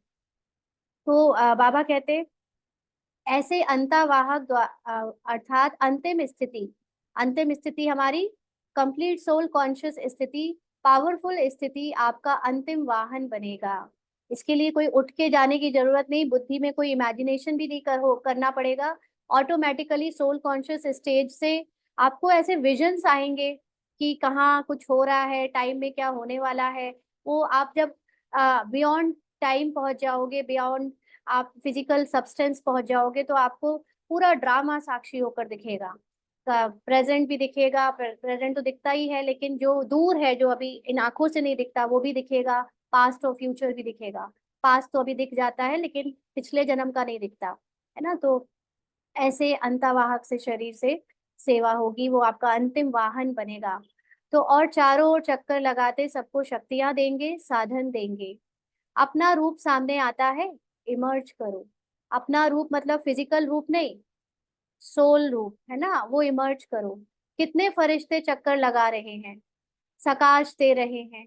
तो बाबा कहते ऐसे अंतवाहक अर्थात अंतिम स्थिति हमारी कंप्लीट सोल कॉन्शियस स्थिति, पावरफुल स्थिति आपका अंतिम वाहन बनेगा। इसके लिए कोई उठ के जाने की जरूरत नहीं, बुद्धि में कोई इमेजिनेशन भी नहीं करना पड़ेगा। ऑटोमेटिकली सोल कॉन्शियस स्टेज से आपको ऐसे विजन्स आएंगे कि कहाँ कुछ हो रहा है, टाइम में क्या होने वाला है। वो आप जब बियॉन्ड टाइम पहुंच जाओगे, बियॉन्ड आप फिजिकल सब्सटेंस पहुंच जाओगे, तो आपको पूरा ड्रामा साक्षी होकर दिखेगा। प्रेजेंट भी दिखेगा, प्रेजेंट तो दिखता ही है, लेकिन जो दूर है, जो अभी इन आंखों से नहीं दिखता, वो भी दिखेगा। पास्ट और फ्यूचर भी दिखेगा। पास्ट तो अभी दिख जाता है, लेकिन पिछले जन्म का नहीं दिखता, है ना। तो ऐसे अंतवाहक से शरीर से सेवा होगी, वो आपका अंतिम वाहन बनेगा। तो और चारों ओर चक्कर लगाते सबको शक्तियां देंगे, साधन देंगे। अपना रूप सामने आता है, इमर्ज करो। अपना रूप मतलब फिजिकल रूप नहीं, सोल रूप, है ना, वो इमर्ज करो। कितने फरिश्ते चक्कर लगा रहे हैं, सकाश दे रहे हैं,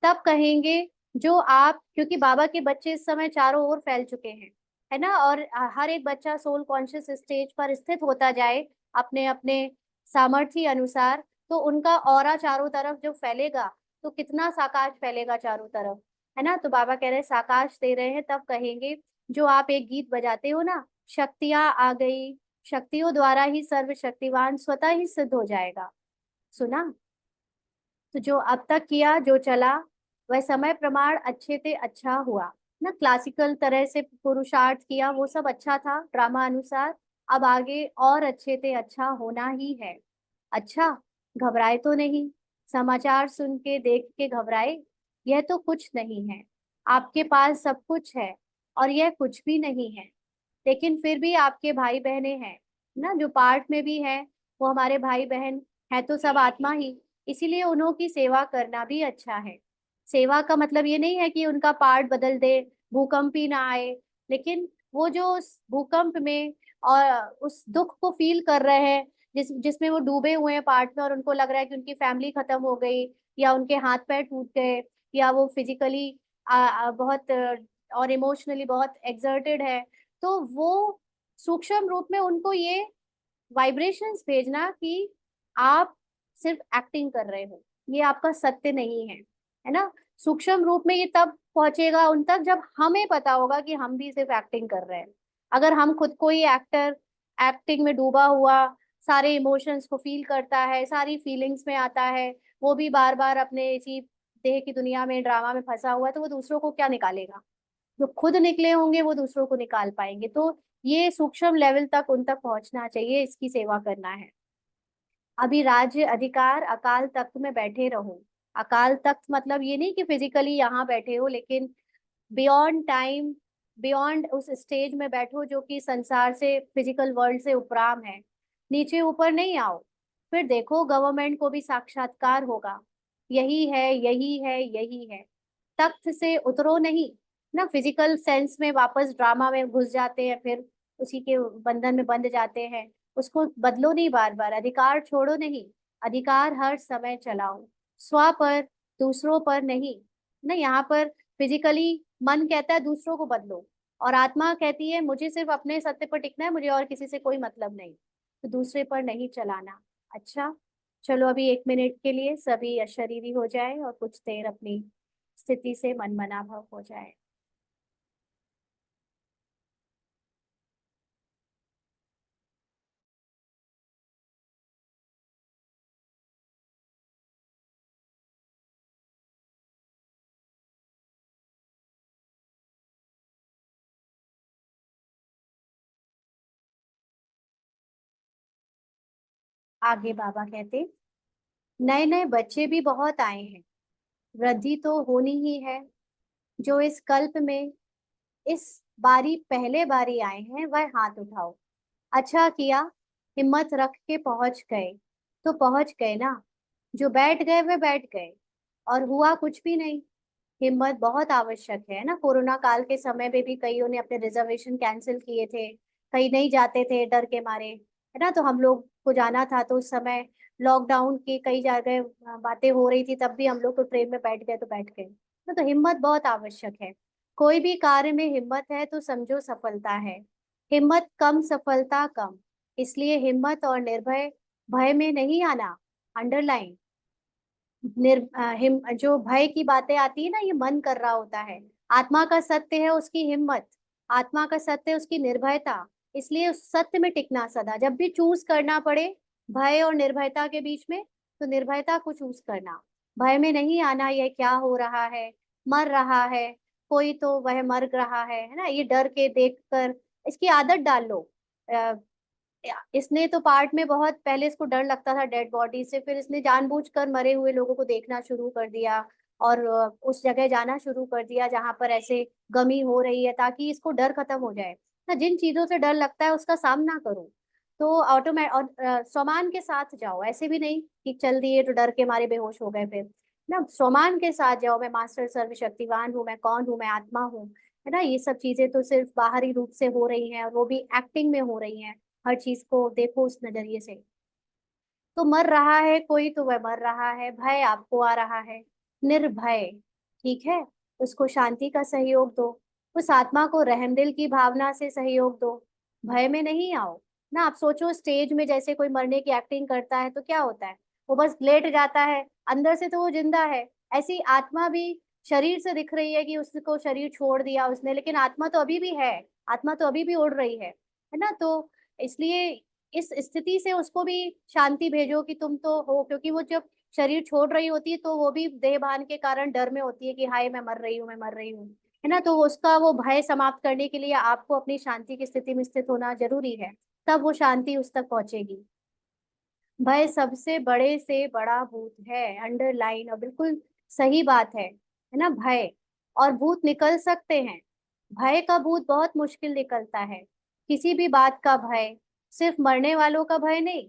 तब कहेंगे जो आप, क्योंकि बाबा के बच्चे इस समय चारों ओर फैल चुके हैं, है ना। और हर एक बच्चा सोल कॉन्शियस स्टेज पर स्थित होता जाए अपने अपने सामर्थ्य अनुसार, तो उनका ऑरा चारों तरफ जो फैलेगा, तो कितना साकाश फैलेगा चारों तरफ, है ना। तो बाबा कह रहे हैं साकाश दे रहे हैं, तब कहेंगे जो आप एक गीत बजाते हो ना, शक्तियां आ गई, शक्तियों द्वारा ही सर्वशक्तिवान स्वतः ही सिद्ध हो जाएगा। सुना? तो जो अब तक किया, जो चला, वह समय प्रमाण अच्छे से अच्छा हुआ ना। क्लासिकल तरह से पुरुषार्थ किया, वो सब अच्छा था ड्रामा अनुसार। अब आगे और अच्छे से अच्छा होना ही है। अच्छा, घबराए तो नहीं? समाचार सुन के देख के घबराए? यह तो कुछ नहीं है, आपके पास सब कुछ है और यह कुछ भी नहीं है। लेकिन फिर भी आपके भाई बहने हैं ना, जो पार्ट में भी है, वो हमारे भाई बहन है, तो सब आत्मा ही। इसीलिए उन्हों की सेवा करना भी अच्छा है। सेवा का मतलब ये नहीं है कि उनका पार्ट बदल दे, भूकंप ही ना आए, लेकिन वो जो उस भूकंप में और उस दुख को फील कर रहे हैं, जिसमें वो डूबे हुए हैं पार्ट में, और उनको लग रहा है कि उनकी फैमिली खत्म हो गई, या उनके हाथ पैर टूट गए, या वो फिजिकली बहुत और इमोशनली बहुत एक्सर्टेड है, तो वो सूक्ष्म रूप में उनको ये वाइब्रेशंस भेजना कि आप सिर्फ एक्टिंग कर रहे हो, ये आपका सत्य नहीं है ना। सूक्ष्म रूप में ये तब पहुंचेगा उन तक जब हमें पता होगा कि हम भी सिर्फ एक्टिंग कर रहे हैं। अगर हम खुद को ही एक्टर, एक्टिंग में डूबा हुआ, सारे इमोशंस को फील करता है, सारी फीलिंग्स में आता है, वो भी बार बार अपने इसी देह की दुनिया में ड्रामा में फंसा हुआ है, तो वो दूसरों को क्या निकालेगा? जो खुद निकले होंगे वो दूसरों को निकाल पाएंगे। तो ये सूक्ष्म लेवल तक उन तक पहुंचना चाहिए, इसकी सेवा करना है। अभी राज्य अधिकार अकाल तख्त में बैठे रहो। अकाल तख्त मतलब ये नहीं कि फिजिकली यहाँ बैठे हो, लेकिन बियॉन्ड टाइम, बियॉन्ड उस स्टेज में बैठो जो कि संसार से, फिजिकल वर्ल्ड से उपराम है। नीचे ऊपर नहीं आओ। फिर देखो गवर्नमेंट को भी साक्षात्कार होगा, यही है यही है यही है। तख्त से उतरो नहीं ना, फिजिकल सेंस में वापस ड्रामा में घुस जाते हैं, फिर उसी के बंधन में बंध जाते हैं। उसको बदलो नहीं बार बार, अधिकार छोड़ो नहीं, अधिकार हर समय चलाओ, स्व पर, दूसरों पर नहीं। ना यहाँ पर फिजिकली मन कहता है दूसरों को बदलो, और आत्मा कहती है मुझे सिर्फ अपने सत्य पर टिकना है, मुझे और किसी से कोई मतलब नहीं, तो दूसरे पर नहीं चलाना। अच्छा, चलो अभी 1 मिनट के लिए सभी अशरीरी हो जाए और कुछ देर अपनी स्थिति से मन मना भाव हो जाए। आगे बाबा कहते, नए नए बच्चे भी बहुत आए हैं, वृद्धि तो होनी ही है। जो इस कल्प में इस बारी पहले बारी आए हैं वह हाथ उठाओ। अच्छा किया, हिम्मत रख के पहुंच गए तो पहुंच गए ना। जो बैठ गए वे बैठ गए, और हुआ कुछ भी नहीं। हिम्मत बहुत आवश्यक है ना। कोरोना काल के समय में भी कईयों ने अपने रिजर्वेशन कैंसिल किए थे, कई नहीं जाते थे डर के मारे, है ना। तो हम लोग को जाना था, तो उस समय लॉकडाउन की कई जगह बातें हो रही थी, तब भी हम लोग तो ट्रेन में बैठ गए तो बैठ गए ना। तो हिम्मत बहुत आवश्यक है। कोई भी कार्य में हिम्मत है तो समझो सफलता है। हिम्मत कम सफलता कम, इसलिए हिम्मत और निर्भय, भय में नहीं आना। अंडरलाइन, जो भय की बातें आती है ना, ये मन कर रहा होता है। आत्मा का सत्य है उसकी हिम्मत, आत्मा का सत्य है उसकी निर्भयता। इसलिए उस सत्य में टिकना सदा, जब भी चूज करना पड़े भय और निर्भयता के बीच में, तो निर्भयता को चूज करना। भय में नहीं आना, यह क्या हो रहा है, मर रहा है कोई तो वह मर रहा है ना, ये डर के देख कर इसकी आदत डाल लो। इसने तो पार्ट में बहुत पहले इसको डर लगता था डेड बॉडी से, फिर इसने जानबूझकर मरे हुए लोगों को देखना शुरू कर दिया, और उस जगह जाना शुरू कर दिया जहां पर ऐसे गमी हो रही है, ताकि इसको डर खत्म हो जाए ना। जिन चीजों से डर लगता है उसका सामना करो, तो ऑटोमेट और स्वमान के साथ जाओ। ऐसे भी नहीं कि चल दिए तो डर के मारे बेहोश हो गए, फिर ना स्वमान के साथ जाओ। मैं मास्टर सर्वशक्तिवान हूँ, मैं कौन हूँ, मैं आत्मा हूँ, है ना। ये सब चीजें तो सिर्फ बाहरी रूप से हो रही हैं, और वो भी एक्टिंग में हो रही हैं। हर चीज को देखो उस नजरिए से। तो मर रहा है कोई तो वह मर रहा है, भय आपको आ रहा है, निर्भय, ठीक है। उसको शांति का सहयोग दो, उस आत्मा को रहमदिल की भावना से सहयोग दो, भय में नहीं आओ ना। आप सोचो स्टेज में जैसे कोई मरने की एक्टिंग करता है तो क्या होता है, वो बस लेट जाता है, अंदर से तो वो जिंदा है। ऐसी आत्मा भी शरीर से दिख रही है कि उसको शरीर छोड़ दिया उसने, लेकिन आत्मा तो अभी भी है, आत्मा तो अभी भी उड़ रही है ना। तो इसलिए इस स्थिति से उसको भी शांति भेजो कि तुम तो हो, क्योंकि वो जब शरीर छोड़ रही होती है तो वो भी देह भान के कारण डर में होती है कि हाय मैं मर रही हूँ, मैं मर रही हूँ, है ना। तो उसका वो भय समाप्त करने के लिए आपको अपनी शांति की स्थिति में स्थित होना जरूरी है, तब वो शांति उस तक पहुंचेगी। भय सबसे बड़े से बड़ा भूत है, अंडरलाइन, और बिल्कुल सही बात है ना। भय और भूत निकल सकते हैं, भय का भूत बहुत मुश्किल निकलता है। किसी भी बात का भय, सिर्फ मरने वालों का भय नहीं,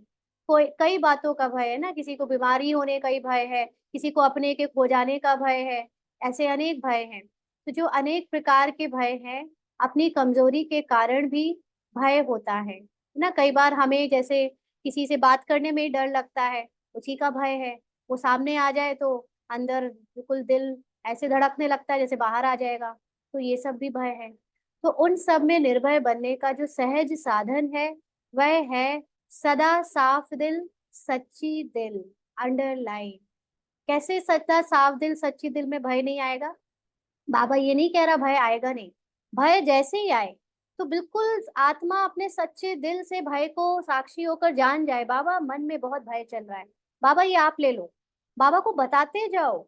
कोई कई बातों का भय है ना। किसी को बीमारी होने का ही भय है, किसी को अपने के खो जाने का भय है, ऐसे अनेक भय हैं। तो जो अनेक प्रकार के भय हैं, अपनी कमजोरी के कारण भी भय होता है ना। कई बार हमें जैसे किसी से बात करने में ही डर लगता है, उसी का भय है। वो सामने आ जाए तो अंदर बिल्कुल दिल ऐसे धड़कने लगता है जैसे बाहर आ जाएगा, तो ये सब भी भय है। तो उन सब में निर्भय बनने का जो सहज साधन है वह है सदा साफ दिल, सच्ची दिल, अंडरलाइन। कैसे सच्चा साफ दिल सच्ची दिल में भय नहीं आएगा? बाबा ये नहीं कह रहा भय आएगा नहीं, भय जैसे ही आए तो बिल्कुल आत्मा अपने सच्चे दिल से भय को साक्षी होकर जान जाए, बाबा मन में बहुत भय चल रहा है, बाबा ये आप ले लो। बाबा को बताते जाओ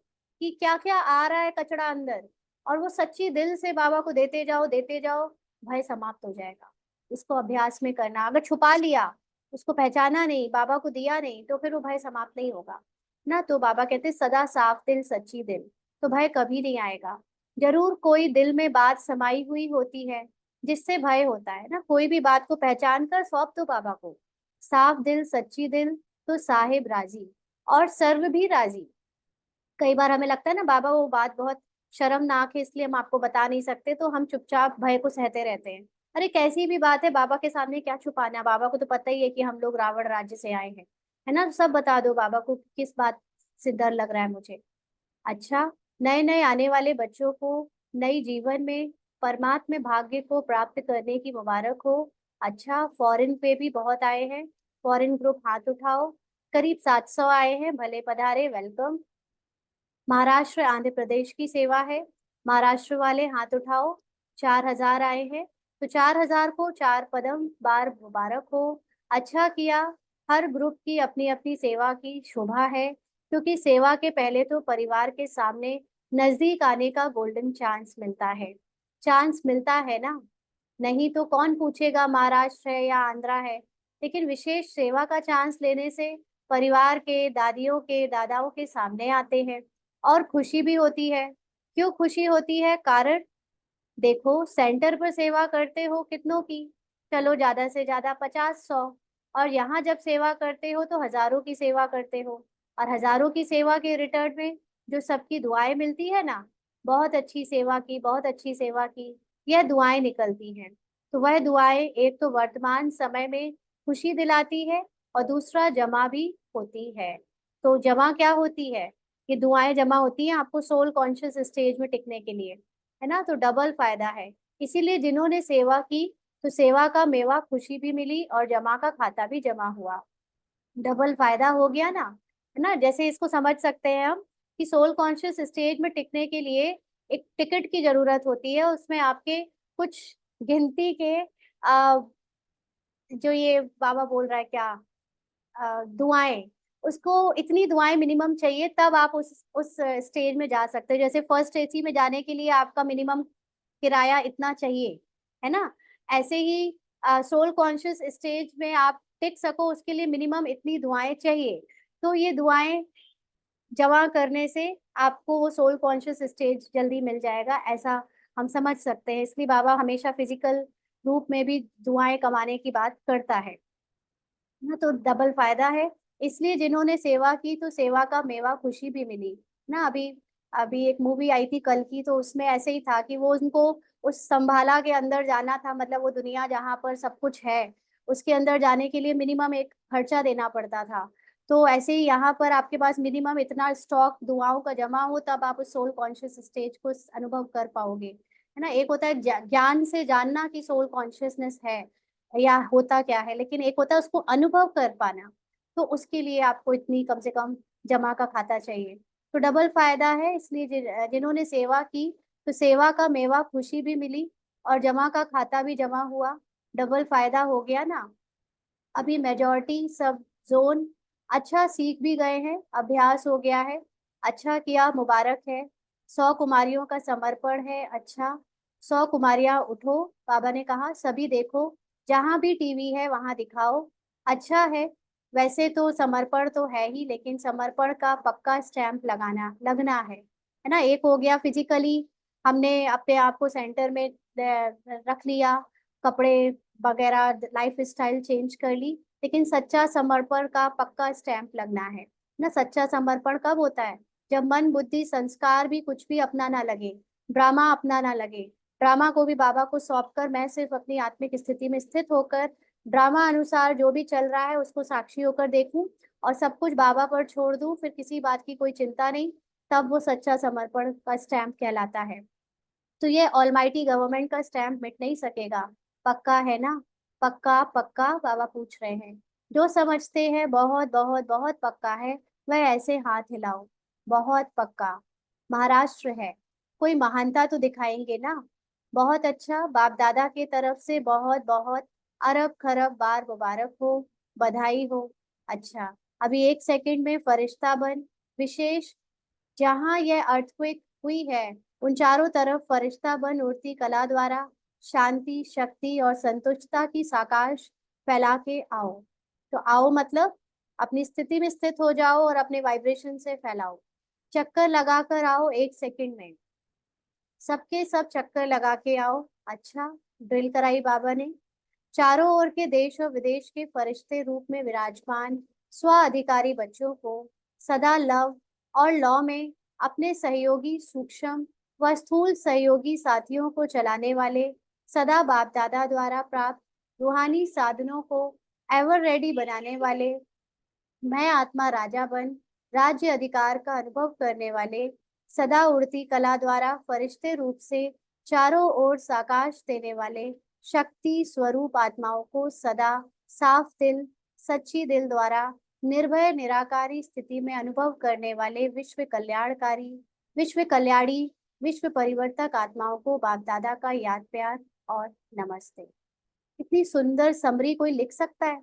कि क्या क्या आ रहा है कचरा अंदर, और वो सच्ची दिल से बाबा को देते जाओ देते जाओ, भय समाप्त हो जाएगा। इसको अभ्यास में करना, अगर छुपा लिया, उसको पहचाना नहीं, बाबा को दिया नहीं, तो फिर वो भय समाप्त नहीं होगा ना। तो बाबा कहते सदा साफ दिल सच्ची दिल, तो भय कभी नहीं आएगा। जरूर कोई दिल में बात समाई हुई होती है जिससे भय होता है ना, कोई भी बात को पहचान कर सौंप दो बाबा को। साफ दिल सच्ची दिल तो साहिब राजी और सर्व भी राजी। कई बार हमें लगता है ना बाबा वो बात बहुत शर्मनाक है इसलिए हम आपको बता नहीं सकते, तो हम चुपचाप भय को सहते रहते हैं। अरे कैसी भी बात है, बाबा के सामने क्या छुपाना, बाबा को तो पता ही है कि हम लोग रावण राज्य से आए हैं, है ना। तो सब बता दो बाबा को कि किस बात से डर लग रहा है मुझे। अच्छा, नए नए आने वाले बच्चों को नई जीवन में परमात्म भाग्य को प्राप्त करने की मुबारक हो। अच्छा, फॉरेन पे भी बहुत आए हैं, फॉरेन ग्रुप हाथ उठाओ। करीब 700 आए हैं, भले पधारे, वेलकम। महाराष्ट्र आंध्र प्रदेश की सेवा है, महाराष्ट्र वाले हाथ उठाओ। 4000 आए हैं, तो 4000 को 4 पदम बार मुबारक हो। अच्छा किया। हर ग्रुप की अपनी अपनी सेवा की शोभा है, क्योंकि सेवा के पहले तो परिवार के सामने नजदीक आने का गोल्डन चांस मिलता है। चांस मिलता है ना, नहीं तो कौन पूछेगा महाराष्ट्र है या आंध्रा है। लेकिन विशेष सेवा का चांस लेने से परिवार के दादियों के दादाओं के सामने आते हैं, और खुशी भी होती है। क्यों खुशी होती है? कारण देखो, सेंटर पर सेवा करते हो कितनों की, चलो ज्यादा से ज्यादा 50 100, और यहाँ जब सेवा करते हो तो हजारों की सेवा करते हो। और हजारों की सेवा के रिटर्न में जो सबकी दुआएं मिलती है ना, बहुत अच्छी सेवा की, बहुत अच्छी सेवा की, यह दुआएं निकलती हैं। तो वह दुआएं एक तो वर्तमान समय में खुशी दिलाती है, और दूसरा जमा भी होती है। तो जमा क्या होती है? ये दुआएं जमा होती हैं आपको सोल कॉन्शियस स्टेज में टिकने के लिए, है ना। तो डबल फायदा है। इसीलिए जिन्होंने सेवा की तो सेवा का मेवा खुशी भी मिली और जमा का खाता भी जमा हुआ। डबल फायदा हो गया ना, है ना। जैसे इसको समझ सकते हैं हम कि सोल कॉन्शियस स्टेज में टिकने के लिए एक टिकट की जरूरत होती है, उसमें आपके कुछ गिनती के जो ये बाबा बोल रहा है क्या, दुआएं, उसको इतनी दुआएं मिनिमम चाहिए, तब आप उस स्टेज में जा सकते हो। जैसे फर्स्ट एसी में जाने के लिए आपका मिनिमम किराया इतना चाहिए, है ना। ऐसे ही सोल कॉन्शियस स्टेज में आप टिक सको उसके लिए मिनिमम इतनी दुआएं चाहिए। तो ये दुआएं जमा करने से आपको वो सोल कॉन्शियस स्टेज जल्दी मिल जाएगा, ऐसा हम समझ सकते हैं। इसलिए बाबा हमेशा फिजिकल रूप में भी दुआएं कमाने की बात करता है ना। तो डबल फायदा है। इसलिए जिन्होंने सेवा की तो सेवा का मेवा खुशी भी मिली ना। अभी अभी एक मूवी आई थी कल की, तो उसमें ऐसे ही था कि वो उनको उस संभाला के अंदर जाना था, मतलब वो दुनिया जहाँ पर सब कुछ है उसके अंदर जाने के लिए मिनिमम एक खर्चा देना पड़ता था। तो ऐसे ही यहाँ पर आपके पास मिनिमम इतना स्टॉक दुआओं का जमा हो, तब आप उस सोल कॉन्शियस स्टेज को अनुभव कर पाओगे, है ना। एक होता है ज्ञान से जानना कि सोल कॉन्शियसनेस है या होता क्या है, लेकिन एक होता है उसको अनुभव कर पाना। तो उसके लिए आपको इतनी कम से कम जमा का खाता चाहिए। तो डबल फायदा है। इसलिए जिन्होंने सेवा की तो सेवा का मेवा खुशी भी मिली और जमा का खाता भी जमा हुआ। डबल फायदा हो गया ना। अभी मेजॉरिटी सब जोन अच्छा सीख भी गए हैं, अभ्यास हो गया है। अच्छा किया, मुबारक है। 100 कुमारियों का समर्पण है। अच्छा, 100 कुमारियां उठो, बाबा ने कहा सभी देखो, जहां भी टीवी है वहां दिखाओ। अच्छा है। वैसे तो समर्पण तो है ही, लेकिन समर्पण का पक्का स्टैंप लगाना लगना है ना। एक हो गया फिजिकली, हमने अपने आप को सेंटर में रख लिया, कपड़े वगैरह लाइफ स्टाइल चेंज कर ली, लेकिन सच्चा समर्पण का पक्का स्टैंप लगना है ना। सच्चा समर्पण कब होता है? जब मन बुद्धि संस्कार भी कुछ भी अपना ना लगे, ड्रामा अपना ना लगे। ड्रामा को भी बाबा को सौंप कर मैं सिर्फ अपनी आत्मिक स्थिति में स्थित होकर ड्रामा अनुसार जो भी चल रहा है उसको साक्षी होकर देखूं, और सब कुछ बाबा पर छोड़ दूं, फिर किसी बात की कोई चिंता नहीं। तब वो सच्चा समर्पण का स्टैंप कहलाता है। तो ये ऑलमाइटी गवर्नमेंट का स्टैंप मिट नहीं सकेगा। पक्का है ना? पक्का पक्का बाबा पूछ रहे हैं। जो समझते हैं बहुत बहुत बहुत पक्का है, वह ऐसे हाथ हिलाओ। बहुत पक्का। महाराष्ट्र है, कोई महानता तो दिखाएंगे ना। बहुत अच्छा, बाप दादा के तरफ से बहुत बहुत अरब खरब बार मुबारक हो, बधाई हो। अच्छा, अभी 1 सेकंड में फरिश्ता बन विशेष, जहाँ यह अर्थक्वेक हुई है उन चारों तरफ फरिश्ता बन उड़ती कला द्वारा शांति शक्ति और संतुष्टता की साकाश फैला के आओ। तो आओ मतलब अपनी स्थिति में स्थित हो जाओ और अपने वाइब्रेशन से फैलाओ। चक्कर लगाकर आओ 1 सेकंड में। सबके सब चक्कर लगा के आओ। अच्छा, ड्रिल कराई बाबा ने। चारों ओर के देश और विदेश के फरिश्ते रूप में विराजमान स्व अधिकारी बच्चों को सदा लव और लॉ में अपने सहयोगी सूक्ष्म व स्थूल सहयोगी साथियों को चलाने वाले सदा बाप दादा द्वारा प्राप्त रूहानी साधनों को एवर रेडी बनाने वाले मैं आत्मा राजा बन राज्य अधिकार का अनुभव करने वाले सदा उड़ती कला द्वारा फरिश्ते रूप से चारों ओर साकाश देने वाले शक्ति स्वरूप आत्माओं को सदा साफ दिल सच्ची दिल द्वारा निर्भय निराकारी स्थिति में अनुभव करने वाले विश्व कल्याणकारी विश्व कल्याणी विश्व परिवर्तक आत्माओं को बाप दादा का याद प्यार और नमस्ते। इतनी सुंदर समरी कोई लिख सकता है?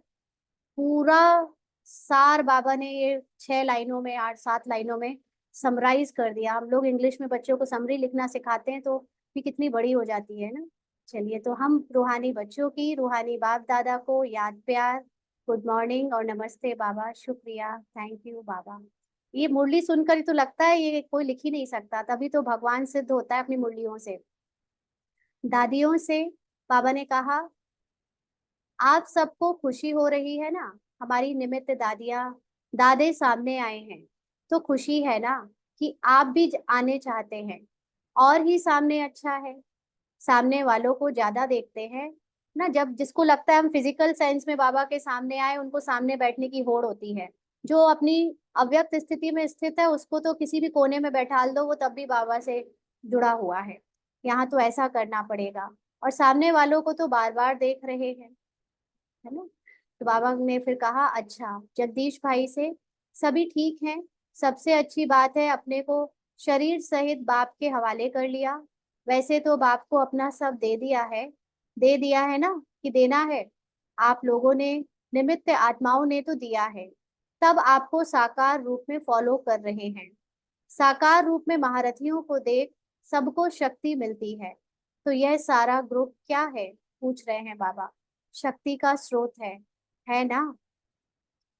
पूरा सार बाबा ने ये 6 लाइनों में 8 7 लाइनों में समराइज कर दिया। हम लोग इंग्लिश में बच्चों को समरी लिखना सिखाते हैं तो भी कितनी बड़ी हो जाती है ना। चलिए, तो हम रूहानी बच्चों की रूहानी बाप दादा को याद प्यार, गुड मॉर्निंग और नमस्ते बाबा, शुक्रिया, थैंक यू बाबा। ये मुरली सुनकर ही तो लगता है ये कोई लिख ही नहीं सकता, तभी तो भगवान सिद्ध होता है अपनी मुरलियों से, दादियों से। बाबा ने कहा आप सबको खुशी हो रही है ना, हमारी निमित्त दादियाँ दादे सामने आए हैं, तो खुशी है ना कि आप भी आने चाहते हैं। और ही सामने अच्छा है, सामने वालों को ज्यादा देखते हैं ना। जब जिसको लगता है हम फिजिकल सेंस में बाबा के सामने आए, उनको सामने बैठने की होड़ होती है। जो अपनी अव्यक्त स्थिति में स्थित है उसको तो किसी भी कोने में बैठाल दो, वो तब भी बाबा से जुड़ा हुआ है। यहाँ तो ऐसा करना पड़ेगा, और सामने वालों को तो बार बार देख रहे हैं, है ना। तो बाबा ने फिर कहा अच्छा जगदीश भाई से सभी ठीक हैं, सबसे अच्छी बात है अपने को शरीर सहित बाप के हवाले कर लिया। वैसे तो बाप को अपना सब दे दिया है ना, कि देना है। आप लोगों ने निमित्त आत्माओं ने तो दिया है, तब आपको साकार रूप में फॉलो कर रहे हैं। साकार रूप में महारथियों को देख सबको शक्ति मिलती है। तो यह सारा ग्रुप क्या है, पूछ रहे हैं बाबा। शक्ति का स्रोत है ना।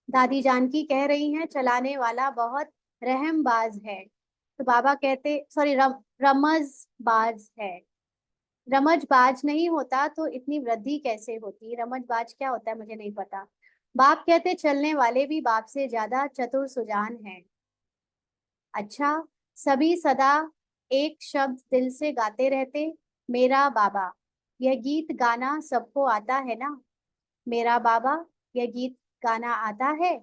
दादी जानकी कह रही हैं चलाने वाला बहुत रहमबाज है। तो बाबा कहते सॉरी रमजबाज है। रमजबाज नहीं होता तो इतनी वृद्धि कैसे होती? रमजबाज क्या होता है मुझे नहीं पता। बाप कहते चलने वाले भी बाप से ज्यादा चतुर सुजान हैं। अच्छा, सभी सदा एक शब्द दिल से गाते रहते, मेरा बाबा। यह गीत गाना सबको आता है ना, मेरा बाबा। यह गीत गाना आता है,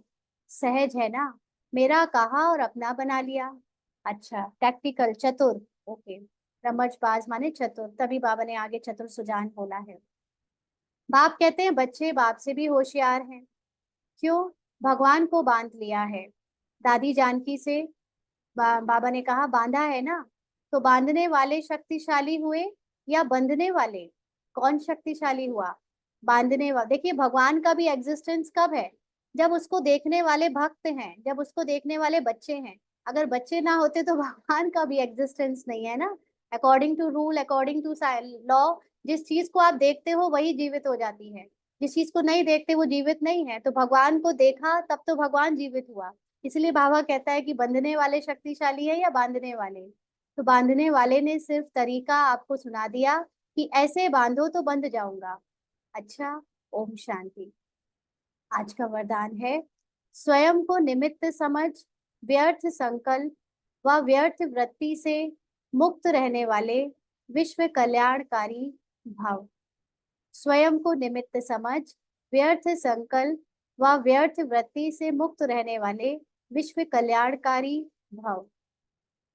सहज है ना। मेरा कहा और अपना बना लिया। अच्छा, टैक्टिकल चतुर, ओके। रमजबाज माने चतुर, तभी बाबा ने आगे चतुर सुजान बोला है। बाप कहते हैं बच्चे बाप से भी होशियार हैं। क्यों? भगवान को बांध लिया है। दादी जानकी से बाबा ने कहा बांधा है ना, तो बांधने वाले शक्तिशाली हुए या बंधने वाले? कौन शक्तिशाली हुआ? बांधने वाला। देखिए भगवान का भी एग्जिस्टेंस कब है? जब उसको देखने वाले भक्त हैं, जब उसको देखने वाले बच्चे हैं। अगर बच्चे ना होते तो भगवान का भी एग्जिस्टेंस नहीं है ना। According to rule, according to law, जिस चीज को आप देखते हो वही जीवित हो जाती है, जिस चीज को नहीं देखते वो जीवित नहीं है। तो भगवान को देखा तब तो भगवान जीवित हुआ। इसलिए बाबा कहता है कि बंधने वाले शक्तिशाली है या बांधने वाले? तो बांधने वाले ने सिर्फ तरीका आपको सुना दिया कि ऐसे बांधो तो बंध जाऊंगा। अच्छा, ओम शांति। आज का वरदान है स्वयं को निमित्त समझ व्यर्थ संकल्प व व्यर्थ वृत्ति से मुक्त रहने वाले विश्व कल्याणकारी भाव। स्वयं को निमित्त समझ व्यर्थ संकल्प व व्यर्थ वृत्ति से मुक्त रहने वाले विश्व कल्याणकारी भाव।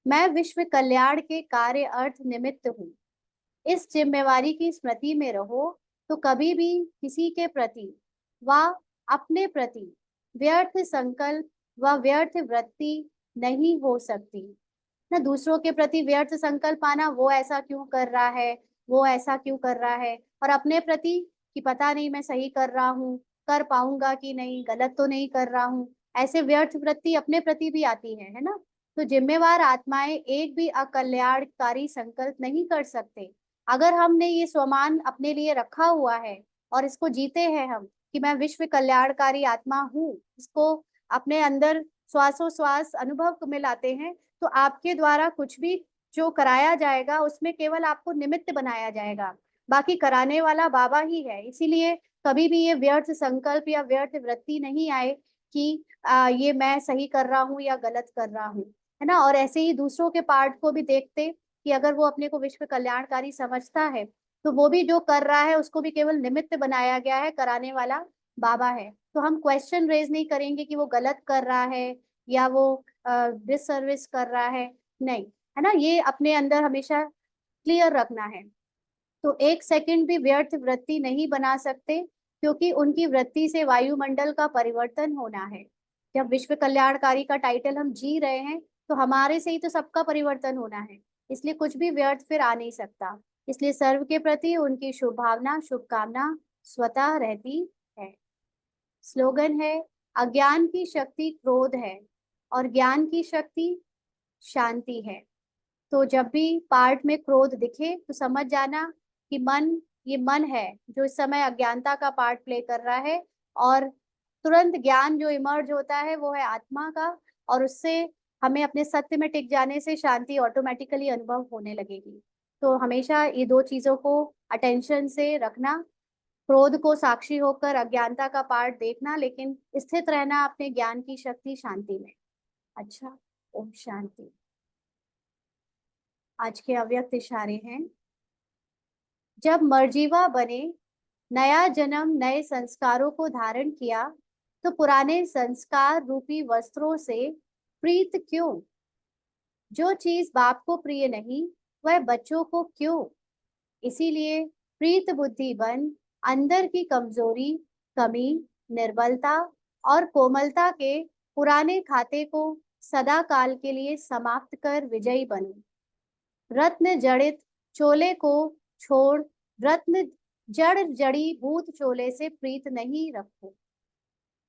मैं विश्व कल्याण के कार्य अर्थ निमित्त हूँ। इस जिम्मेवारी की स्मृति में रहो तो कभी भी किसी के प्रति व अपने प्रति व्यर्थ संकल्प व व्यर्थ वृत्ति नहीं हो सकती। ना दूसरों के प्रति व्यर्थ संकल्प आना, वो ऐसा क्यों कर रहा है, वो ऐसा क्यों कर रहा है, और अपने प्रति कि पता नहीं मैं सही कर रहा हूँ, कर पाऊंगा कि नहीं, गलत तो नहीं कर रहा हूँ। ऐसे व्यर्थ वृत्ति अपने प्रति भी आती है ना। तो जिम्मेवार आत्माएं एक भी अकल्याणकारी संकल्प नहीं कर सकते। अगर हमने ये स्वमान अपने लिए रखा हुआ है और इसको जीते हैं हम कि मैं विश्व कल्याणकारी आत्मा हूँ, इसको अपने अंदर श्वासोश्वास अनुभव में लाते हैं, तो आपके द्वारा कुछ भी जो कराया जाएगा उसमें केवल आपको निमित्त बनाया जाएगा, बाकी कराने वाला बाबा ही है। इसीलिए कभी भी ये व्यर्थ संकल्प या व्यर्थ वृत्ति नहीं आए कि ये मैं सही कर रहा हूँ या गलत कर रहा हूँ, है ना। और ऐसे ही दूसरों के पार्ट को भी देखते कि अगर वो अपने को विश्व कल्याणकारी समझता है तो वो भी जो कर रहा है उसको भी केवल निमित्त बनाया गया है, कराने वाला बाबा है। तो हम क्वेश्चन रेज नहीं करेंगे कि वो गलत कर रहा है या वो डिससर्विस कर रहा है, नहीं, है ना। ये अपने अंदर हमेशा क्लियर रखना है। तो एक सेकंड भी व्यर्थ वृत्ति नहीं बना सकते, क्योंकि उनकी वृत्ति से वायुमंडल का परिवर्तन होना है। जब विश्व कल्याणकारी का टाइटल हम जी रहे हैं तो हमारे से ही तो सबका परिवर्तन होना है, इसलिए कुछ भी व्यर्थ फिर आ नहीं सकता। इसलिए सर्व के प्रति उनकी शुभ भावना, शुभकामना स्वतः रहती है। स्लोगन है, अज्ञान की शक्ति क्रोध है और ज्ञान की शक्ति शांति है। तो जब भी पार्ट में क्रोध दिखे तो समझ जाना कि ये मन है जो इस समय अज्ञानता का पार्ट प्ले कर रहा है, और तुरंत ज्ञान जो इमर्ज होता है वो है आत्मा का, और उससे हमें अपने सत्य में टिक जाने से शांति ऑटोमेटिकली अनुभव होने लगेगी। तो हमेशा ये दो चीजों को अटेंशन से रखना, क्रोध को साक्षी होकर अज्ञानता का पार्ट देखना, लेकिन स्थित रहना अपने ज्ञान की शक्ति शांति में। अच्छा, ओम शांति। आज के अव्यक्त इशारे हैं, जब मर्जीवा बने, नया जन्म नए संस्कारों को धारण किया, तो पुराने संस्कार रूपी वस्त्रों से प्रीत क्यों? जो चीज बाप को प्रिय नहीं वह बच्चों को क्यों? इसीलिए प्रीत बुद्धि बन, अंदर की कमजोरी, कमी, निर्बलता और कोमलता के पुराने खाते को सदा काल के लिए समाप्त कर विजयी बनो। रत्न जड़ित चोले को छोड़ रत्न जड़ जड़ी भूत चोले से प्रीत नहीं रखो।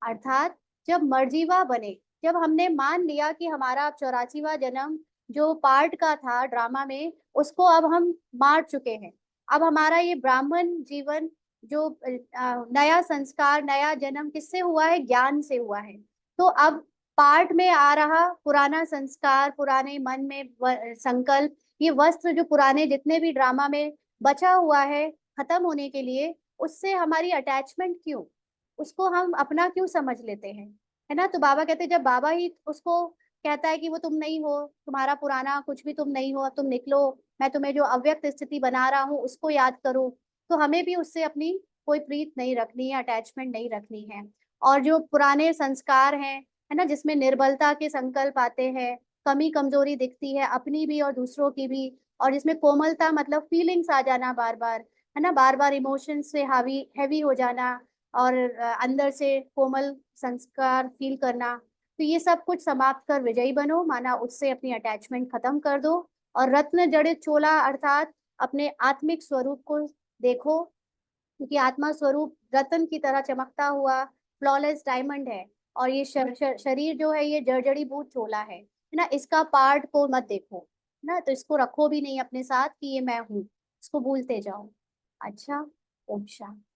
अर्थात जब मर्जीवा बने, जब हमने मान लिया कि हमारा 84वां जन्म जो पार्ट का था ड्रामा में, उसको अब हम मार चुके हैं। अब हमारा ये ब्राह्मण जीवन जो नया संस्कार, नया जन्म किससे हुआ है? ज्ञान से हुआ है। तो अब पार्ट में आ रहा पुराना संस्कार, पुराने मन में संकल्प, ये वस्त्र जो पुराने जितने भी ड्रामा में बचा हुआ है खत्म होने के लिए, उससे हमारी अटैचमेंट क्यों? उसको हम अपना क्यों समझ लेते हैं, है ना। तो बाबा कहते हैं जब बाबा ही उसको कहता है कि वो तुम नहीं हो, तुम्हारा पुराना कुछ भी तुम नहीं हो, अब तुम निकलो, मैं तुम्हें जो अव्यक्त स्थिति बना रहा हूँ उसको याद करो, तो हमें भी उससे अपनी कोई प्रीत नहीं रखनी है, अटैचमेंट नहीं रखनी है। और जो पुराने संस्कार हैं, है ना, जिसमें निर्बलता के संकल्प आते हैं, कमी कमजोरी दिखती है अपनी भी और दूसरों की भी, और जिसमें कोमलता मतलब फीलिंग्स आ जाना बार बार, है ना, बार बार इमोशन से हावी हैवी हो जाना, और अंदर से कोमल संस्कार फील करना, तो ये सब कुछ समाप्त कर विजयी बनो, माना उससे अपनी अटैचमेंट खत्म कर दो। और रत्न जड़ित चोला अर्थात अपने आत्मिक स्वरूप को देखो, क्योंकि आत्मा स्वरूप रतन की तरह चमकता हुआ फ्लॉलेस डायमंड है, और ये शरीर जो है ये जर्जरी भूत चोला है ना, इसका पार्ट को मत देखो ना, तो इसको रखो भी नहीं अपने साथ कि ये मैं हूँ, इसको भूलते जाओ। अच्छा, ओम शांति।